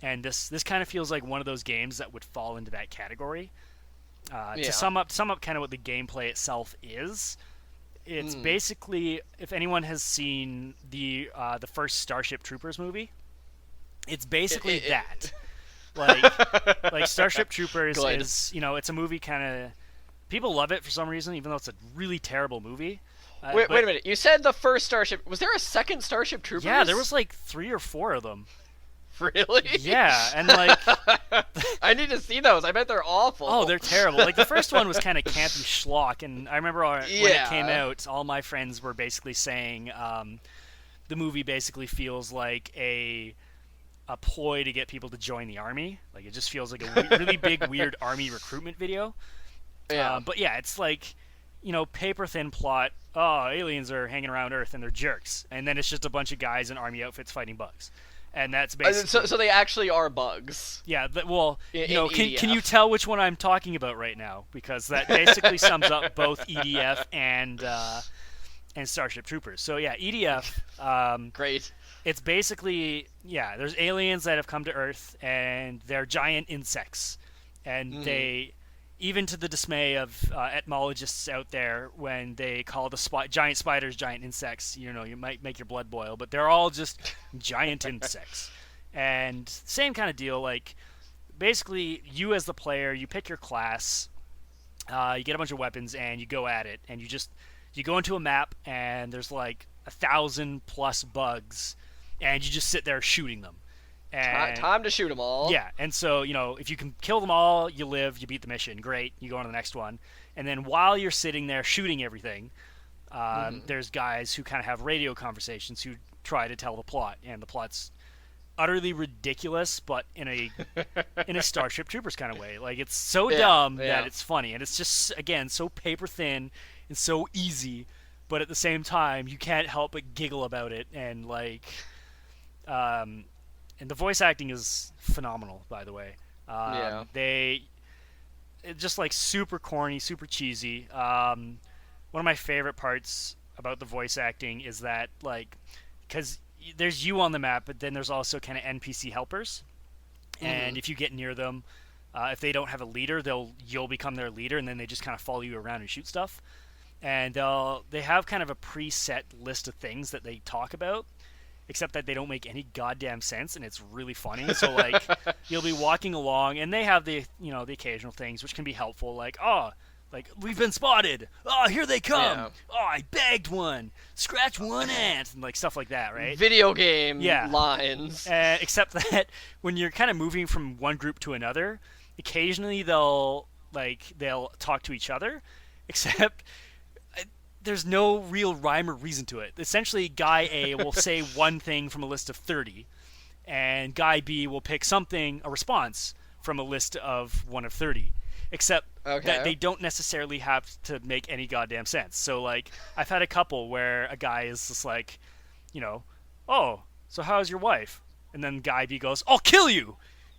And this kind of feels like one of those games that would fall into that category. To sum up kind of what the gameplay itself is, it's basically, if anyone has seen the first Starship Troopers movie, it's basically that. Like Starship Troopers is, it's a movie kind of, people love it for some reason, even though it's a really terrible movie. Wait a minute. You said the first Starship. Was there a second Starship Troopers? Yeah, there was like 3 or 4 of them. Really? Yeah, and like I need to see those. I bet they're awful. Oh, they're terrible. Like the first one was kind of campy schlock, and I remember when it came out, all my friends were basically saying the movie basically feels like a ploy to get people to join the army. Like it just feels like a really big weird army recruitment video. Yeah. But yeah, it's like paper thin plot. Oh, aliens are hanging around Earth and they're jerks, and then it's just a bunch of guys in army outfits fighting bugs. And that's basically... So they actually are bugs. Yeah, can you tell which one I'm talking about right now? Because that basically sums up both EDF and and Starship Troopers. So yeah, EDF. Great. It's basically there's aliens that have come to Earth, and they're giant insects, and they, even to the dismay of etymologists out there, when they call the giant spiders giant insects, you might make your blood boil, but they're all just giant insects. And same kind of deal, like basically you as the player, you pick your class, you get a bunch of weapons, and you go at it, and you go into a map, and there's like 1,000+ bugs, and you just sit there shooting them. And time to shoot them all. Yeah, and so, if you can kill them all, you live, you beat the mission. Great, you go on to the next one. And then while you're sitting there shooting everything, there's guys who kind of have radio conversations who try to tell the plot. And the plot's utterly ridiculous, but in a Starship Troopers kind of way. Like, it's so dumb that it's funny. And it's just, again, so paper thin and so easy, but at the same time, you can't help but giggle about it. And, like... and the voice acting is phenomenal, by the way. It's just like super corny, super cheesy. One of my favorite parts about the voice acting is that, like, because there's you on the map, but then there's also kind of NPC helpers, and if you get near them, if they don't have a leader, you'll become their leader, and then they just kind of follow you around and shoot stuff. And they have kind of a preset list of things that they talk about, except that they don't make any goddamn sense, and it's really funny. So, like, you'll be walking along, and they have the occasional things which can be helpful, like, we've been spotted. Oh, here they come. Yeah. Oh, I bagged one. Scratch one ant, and like stuff like that, right? Video game lines. Except that when you're kind of moving from one group to another, occasionally they'll talk to each other, except there's no real rhyme or reason to it. Essentially, Guy A will say one thing from a list of 30, and Guy B will pick a response from a list of 1 of 30. Except that they don't necessarily have to make any goddamn sense. So, like, I've had a couple where a guy is just like, oh, so how's your wife? And then Guy B goes, I'll kill you!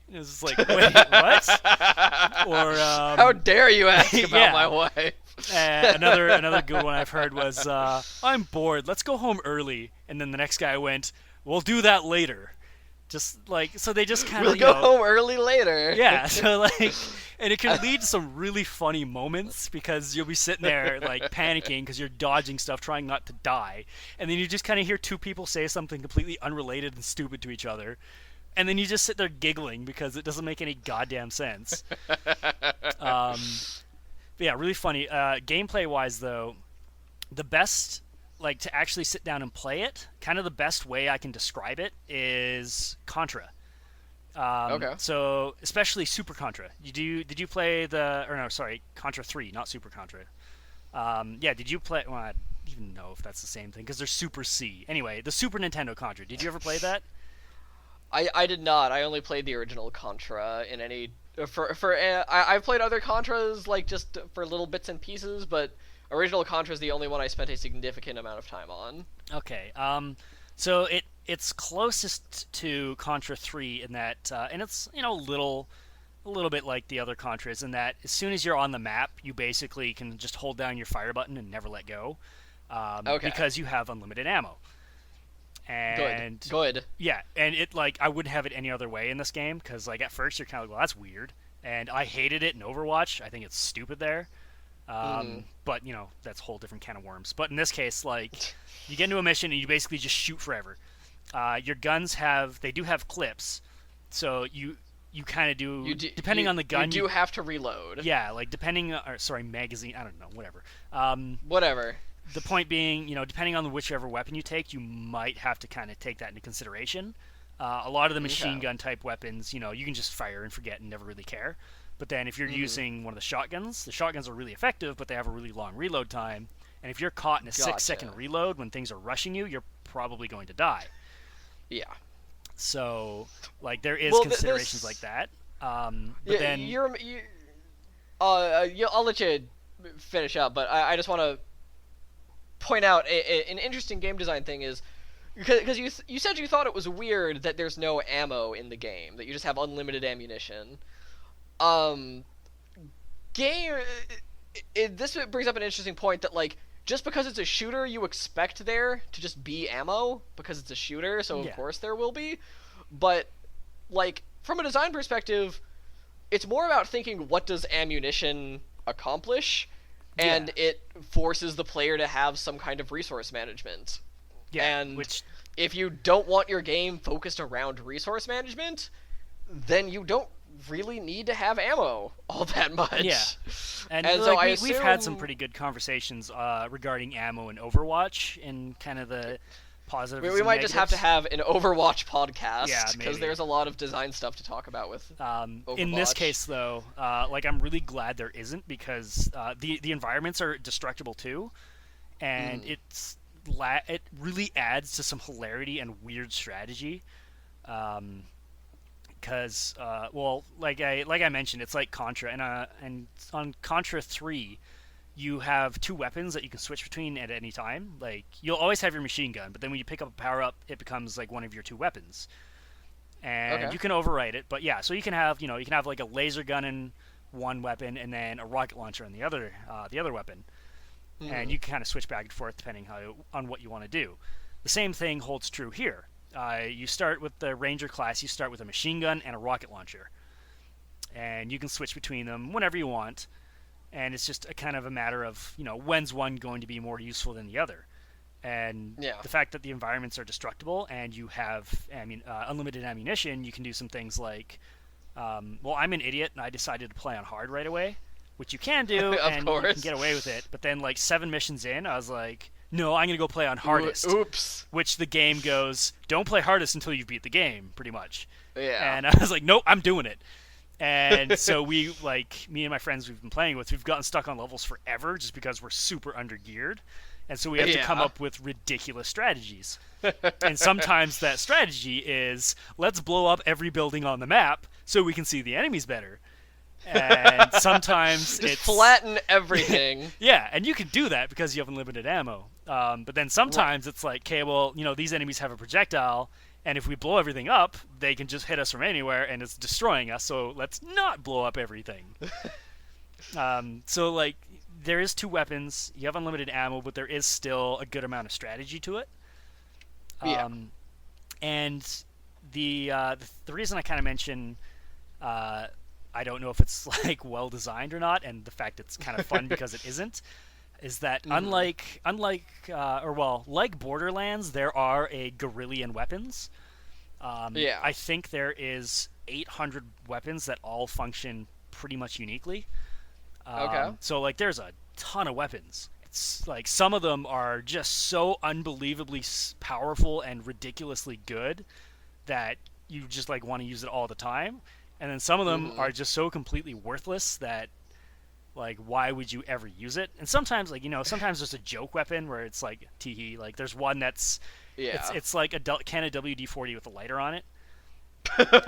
And it's just like, wait, what? Or how dare you ask about my wife? Another good one I've heard was, I'm bored, let's go home early. And then the next guy went, we'll do that later. Just like, so they just kind of, we'll go home early later. Yeah, so like, and it can lead to some really funny moments, because you'll be sitting there like panicking because you're dodging stuff, trying not to die, and then you just kind of hear two people say something completely unrelated and stupid to each other, and then you just sit there giggling because it doesn't make any goddamn sense. But yeah, really funny. Gameplay wise though, the best, like, to actually sit down and play it, kind of the best way I can describe it is Contra. So especially Super Contra. Did you play Contra 3, not Super Contra. Did you play? Well, I don't even know if that's the same thing because there's Super C. Anyway, the Super Nintendo Contra. Did you ever play that? I did not. I only played the original Contra in any I've played other Contras, like, just for little bits and pieces, but original Contra is the only one I spent a significant amount of time on. Okay. So it's closest to Contra 3 in that, and it's a little bit like the other Contras in that as soon as you're on the map, you basically can just hold down your fire button and never let go, because you have unlimited ammo. And good. Yeah, and it, like, I wouldn't have it any other way in this game, because, like, at first you're kind of like, well, that's weird, and I hated it in Overwatch. I think it's stupid there. But that's a whole different can of worms. But in this case, like, you get into a mission and you basically just shoot forever. Your guns have clips, so you kind of do, depending on the gun. You do have to reload. Yeah, like magazine. I don't know, whatever. Whatever. The point being, depending on whichever weapon you take, you might have to kind of take that into consideration. A lot of the machine gun type weapons, you can just fire and forget and never really care. But then if you're using one of the shotguns are really effective, but they have a really long reload time. And if you're caught in a 6-second reload when things are rushing you, you're probably going to die. Yeah. So, like, there is considerations like that. But then I'll let you finish up, but I just want to point out an interesting game design thing is, because you said you thought it was weird that there's no ammo in the game, that you just have unlimited ammunition. This brings up an interesting point that, like, just because it's a shooter, you expect there to just be ammo because it's a shooter, so of course there will be. But, like, from a design perspective, it's more about thinking, what does ammunition accomplish? And it forces the player to have some kind of resource management. Yeah, and if you don't want your game focused around resource management, then you don't really need to have ammo all that much. Yeah, and so we've had some pretty good conversations regarding ammo in Overwatch and kind of the positives. We might just have to have an Overwatch podcast, because maybe. there's a lot of design stuff to talk about with Overwatch. In this case, though, I'm really glad there isn't, because the environments are destructible too, and it really adds to some hilarity and weird strategy. Because like I mentioned, it's like Contra, and on Contra 3, you have two weapons that you can switch between at any time. Like, you'll always have your machine gun, but then when you pick up a power up, it becomes like one of your two weapons, and you can overwrite it. But yeah, so you can have like a laser gun in one weapon, and then a rocket launcher in the other weapon, and you can kind of switch back and forth depending on what you want to do. The same thing holds true here. You start with the Ranger class, you start with a machine gun and a rocket launcher. And you can switch between them whenever you want. And it's just a kind of a matter of, when's one going to be more useful than the other. And the fact that the environments are destructible and you have unlimited ammunition, you can do some things like, I'm an idiot and I decided to play on hard right away, which you can do, and you can get away with it. But then, 7 missions in, I was like, no, I'm going to go play on hardest. Oops. Which the game goes, don't play hardest until you've beat the game, pretty much. Yeah. And I was like, nope, I'm doing it. And so me and my friends we've been playing with, we've gotten stuck on levels forever just because we're super under-geared. And so we have to come up with ridiculous strategies. And sometimes that strategy is, let's blow up every building on the map so we can see the enemies better. And sometimes just flatten everything. Yeah, and you can do that because you have unlimited ammo. But then sometimes it's like, okay, well, these enemies have a projectile, and if we blow everything up, they can just hit us from anywhere, and it's destroying us, so let's not blow up everything. So, there is 2 weapons, you have unlimited ammo, but there is still a good amount of strategy to it. And the reason I kind of mention... I don't know if it's well designed or not, and the fact it's kind of fun because it isn't, is that like Borderlands, there are a guerrillian weapons. I think there is 800 weapons that all function pretty much uniquely. So there's a ton of weapons. It's some of them are just so unbelievably powerful and ridiculously good that you just want to use it all the time. And then some of them are just so completely worthless that, why would you ever use it? And sometimes, sometimes there's a joke weapon where it's teehee. There's one that's, it's like a can of WD-40 with a lighter on it.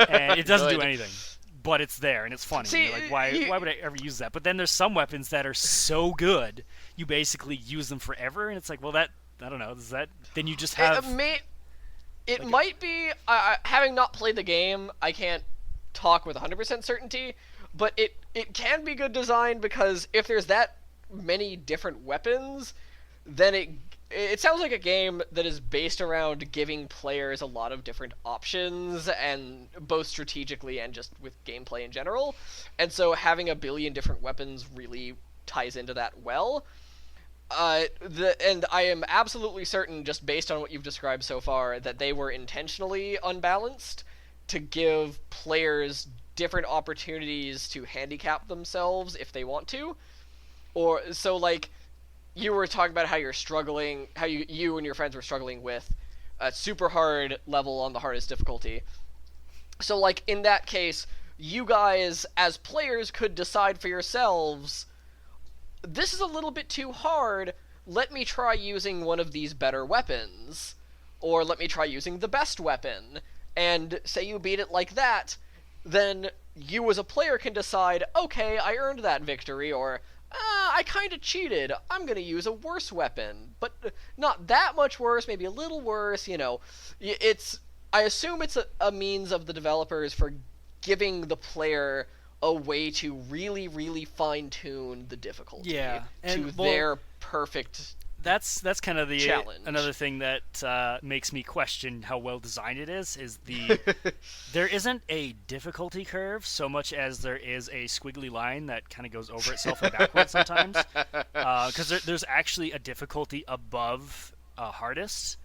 And it doesn't do anything. But it's there, and it's funny. See, why would I ever use that? But then there's some weapons that are so good, you basically use them forever, and it's I don't know, then you just have... It might be, having not played the game, I can't talk with 100% certainty, but it can be good design, because if there's that many different weapons, then it sounds like a game that is based around giving players a lot of different options, and both strategically and just with gameplay in general. And so having a billion different weapons really ties into that well. And I am absolutely certain, just based on what you've described so far, that they were intentionally unbalanced to give players different opportunities to handicap themselves if they want to. Or, so, you were talking about how you're struggling, how you and your friends were struggling with a super hard level on the hardest difficulty. So, in that case, you guys, as players, could decide for yourselves, this is a little bit too hard, let me try using one of these better weapons. Or let me try using the best weapon. And say you beat it like that, then you as a player can decide, okay, I earned that victory, or I kind of cheated, I'm going to use a worse weapon, but not that much worse, maybe a little worse, I assume it's a means of the developers for giving the player a way to really, really fine-tune the difficulty to their perfect that's kind of the challenge. another thing that makes me question how well designed it is the there isn't a difficulty curve so much as there is a squiggly line that kind of goes over itself and backwards sometimes, because there's actually a difficulty above hardest,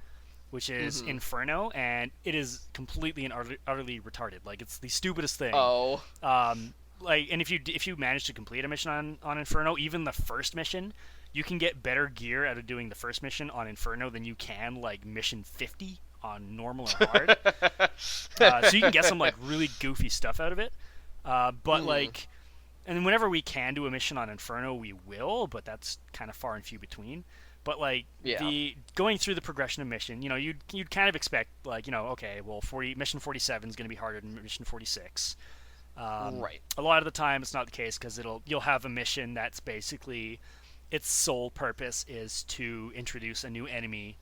which is Inferno, and it is completely and utterly retarded. Like, it's the stupidest thing. Oh. Like, and if you manage to complete a mission on Inferno, even the first mission, you can get better gear out of doing the first mission on Inferno than you can like mission 50 on normal and hard. So you can get some like really goofy stuff out of it. But like, and whenever we can do a mission on Inferno, we will. But that's kind of far and few between. But like the going through the progression of mission, you'd kind of expect like, okay, well, mission 47 is going to be harder than mission 46. Right. A lot of the time, it's not the case because you'll have a mission that's basically its sole purpose is to introduce a new enemy,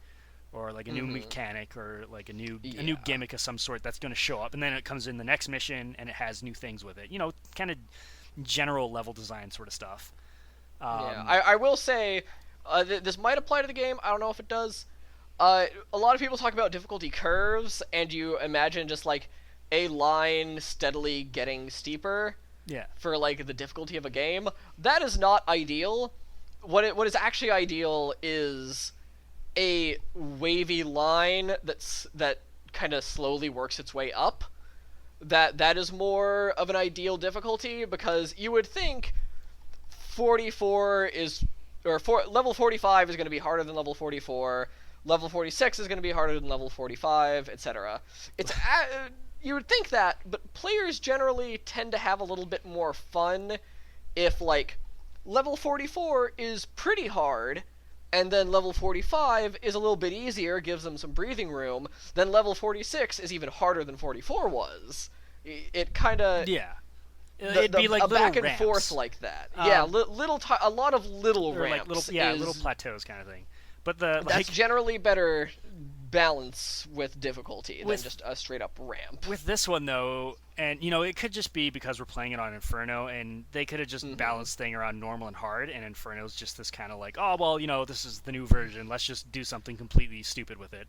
or like a new mechanic, or like a new gimmick of some sort that's going to show up, and then it comes in the next mission and it has new things with it. Kind of general level design sort of stuff. I will say. This might apply to the game. I don't know if it does. A lot of people talk about difficulty curves, and you imagine just like a line steadily getting steeper. Yeah. For like the difficulty of a game. That is not ideal. What is actually ideal is a wavy line that kind of slowly works its way up. That is more of an ideal difficulty, because you would think 44 is. Level 45 is going to be harder than level 44. Level 46 is going to be harder than level 45, etc. You would think that, but players generally tend to have a little bit more fun if, like, level 44 is pretty hard, and then level 45 is a little bit easier, gives them some breathing room, then level 46 is even harder than 44 was. It kind of... Yeah. It'd be like a back and ramps. forth like that. Yeah, a lot of little ramps. Like little plateaus kind of thing. But that's generally better balance with difficulty than just a straight up ramp. With this one though, and it could just be because we're playing it on Inferno, and they could have just balanced thing around normal and hard, and Inferno's just this kind of like, oh well, this is the new version. Let's just do something completely stupid with it.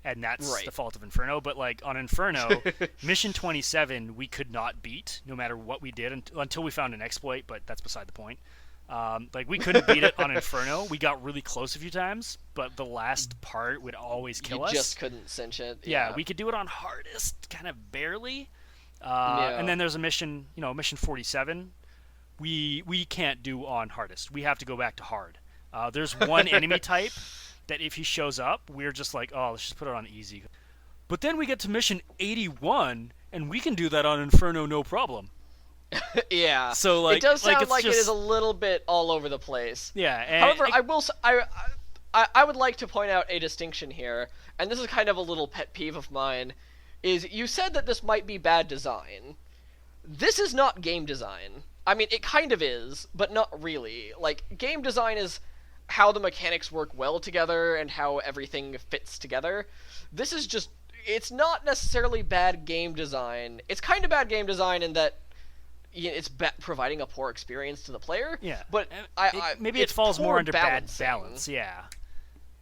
And that's the fault of Inferno. But like on Inferno, mission 27 we could not beat no matter what we did until we found an exploit, but that's beside the point. Like we couldn't beat it on Inferno. We got really close a few times, but the last part would always kill us. You just couldn't cinch it. Yeah, we could do it on hardest, kind of barely. And then there's a mission, mission 47. We can't do on hardest. We have to go back to hard. There's one enemy type that if he shows up, we're just like, oh, let's just put it on easy. But then we get to mission 81, and we can do that on Inferno no problem. Yeah. So like, it does sound like it is a little bit all over the place. Yeah. However, I would like to point out a distinction here, and this is kind of a little pet peeve of mine, is you said that this might be bad design. This is not game design. I mean, it kind of is, but not really. Like, game design is how the mechanics work well together and how everything fits together. This is just... It's not necessarily bad game design. It's kind of bad game design in that it's providing a poor experience to the player. Yeah. But maybe it falls more under balancing. Bad balance, yeah.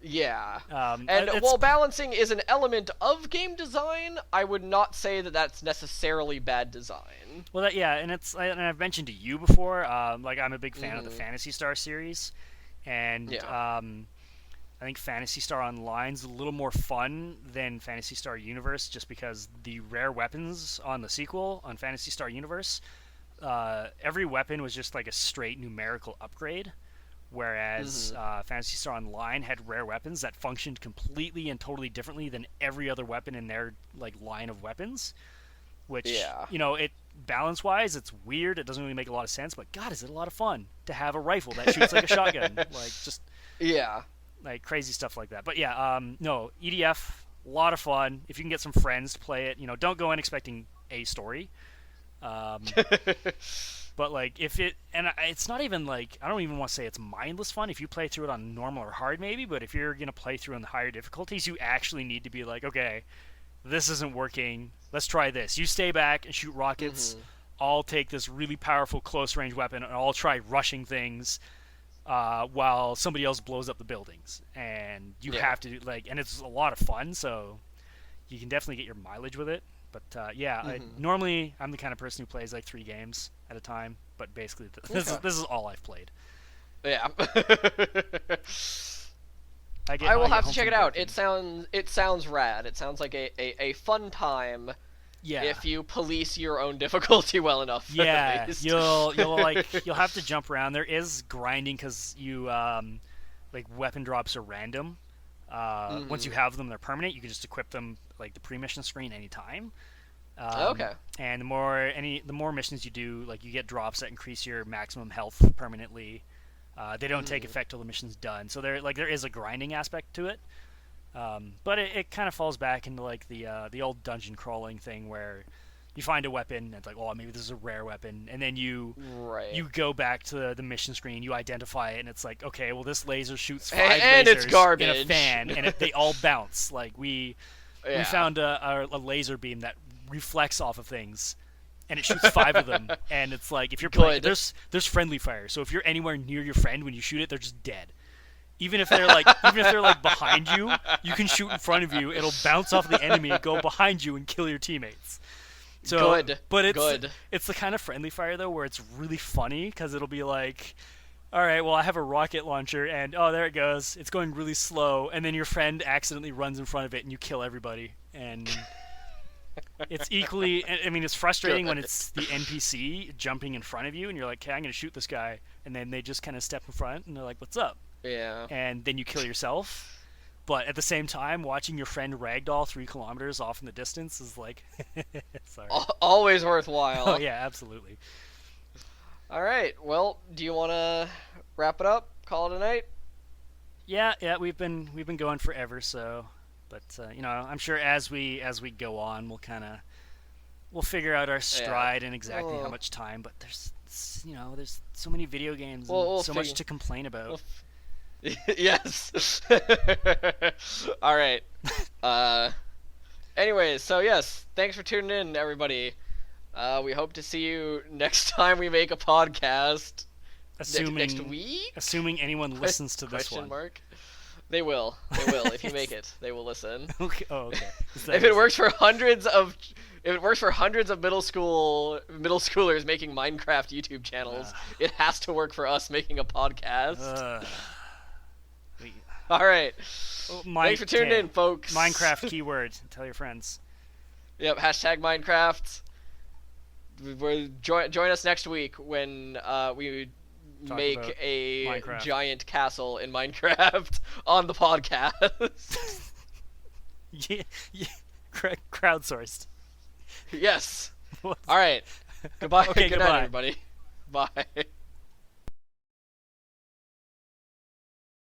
Yeah. And while balancing is an element of game design, I would not say that that's necessarily bad design. Well, and I've mentioned to you before, like I'm a big fan of the Phantasy Star series. And I think Phantasy Star Online's a little more fun than Phantasy Star Universe, just because the rare weapons on the sequel, on Phantasy Star Universe, every weapon was just like a straight numerical upgrade, whereas Phantasy Star Online had rare weapons that functioned completely and totally differently than every other weapon in their like line of weapons. Which, it balance-wise, it's weird. It doesn't really make a lot of sense, but God, is it a lot of fun to have a rifle that shoots like a shotgun. Like, just... Yeah. Like, crazy stuff like that. But yeah, no, EDF, a lot of fun. If you can get some friends to play it, don't go in expecting a story. But, like, it's not even, like, I don't even want to say it's mindless fun. If you play through it on normal or hard, maybe, but if you're going to play through on the higher difficulties, you actually need to be like, okay, this isn't working. Let's try this. You stay back and shoot rockets. I'll take this really powerful close-range weapon, and I'll try rushing things. while somebody else blows up the buildings, and you have to do and it's a lot of fun. So you can definitely get your mileage with it. But normally I'm the kind of person who plays like 3 games at a time. But basically, this is all I've played. Yeah. I will have to check it out. It sounds rad. It sounds like a fun time. Yeah. If you police your own difficulty well enough. Yeah. You'll have to jump around. There is grinding because you weapon drops are random. Once you have them, they're permanent. You can just equip them like the pre-mission screen anytime. Okay. And the more missions you do, like you get drops that increase your maximum health permanently. They don't take effect till the mission's done. So there is a grinding aspect to it. But it kind of falls back into like the old dungeon crawling thing where you find a weapon and it's like, oh, maybe this is a rare weapon, and then you go back to the mission screen, you identify it, and it's like, okay, well, this laser shoots 5 and lasers it's garbage in a fan, and they all bounce. Like we found a laser beam that reflects off of things, and it shoots 5 of them, and it's like if you're playing, there's friendly fire, so if you're anywhere near your friend when you shoot it, they're just dead. Even if they're like behind you, you can shoot in front of you. It'll bounce off the enemy, go behind you, and kill your teammates. So, but it's the kind of friendly fire though where it's really funny because it'll be like, all right, well I have a rocket launcher and oh there it goes, it's going really slow, and then your friend accidentally runs in front of it and you kill everybody, and it's equally. I mean, it's frustrating when it's the NPC jumping in front of you and you're like, okay, I'm gonna shoot this guy, and then they just kind of step in front and they're like, what's up? Yeah. And then you kill yourself. But at the same time, watching your friend ragdoll 3 kilometers off in the distance is like, sorry. Always worthwhile. Oh yeah, absolutely. All right. Well, do you want to wrap it up? Call it a night? Yeah. We've been going forever. So, but I'm sure as we go on, we'll figure out our stride and exactly how much time. But there's so many video games and so much to complain about. Yes. All right. Anyways, so yes, thanks for tuning in, everybody. We hope to see you next time we make a podcast. Next week? Assuming anyone listens to this one. Mark? They will. If you make it, they will listen. Okay. Oh, okay. If it works for hundreds of middle schoolers making Minecraft YouTube channels, it has to work for us making a podcast. All right. Thanks for tuning in, folks. Minecraft keyword. Tell your friends. Yep. #Minecraft. Join us next week when we make a Minecraft. Giant castle in Minecraft on the podcast. yeah. Crowdsourced. Yes. All right. Goodbye. Okay, Good night, everybody. Bye.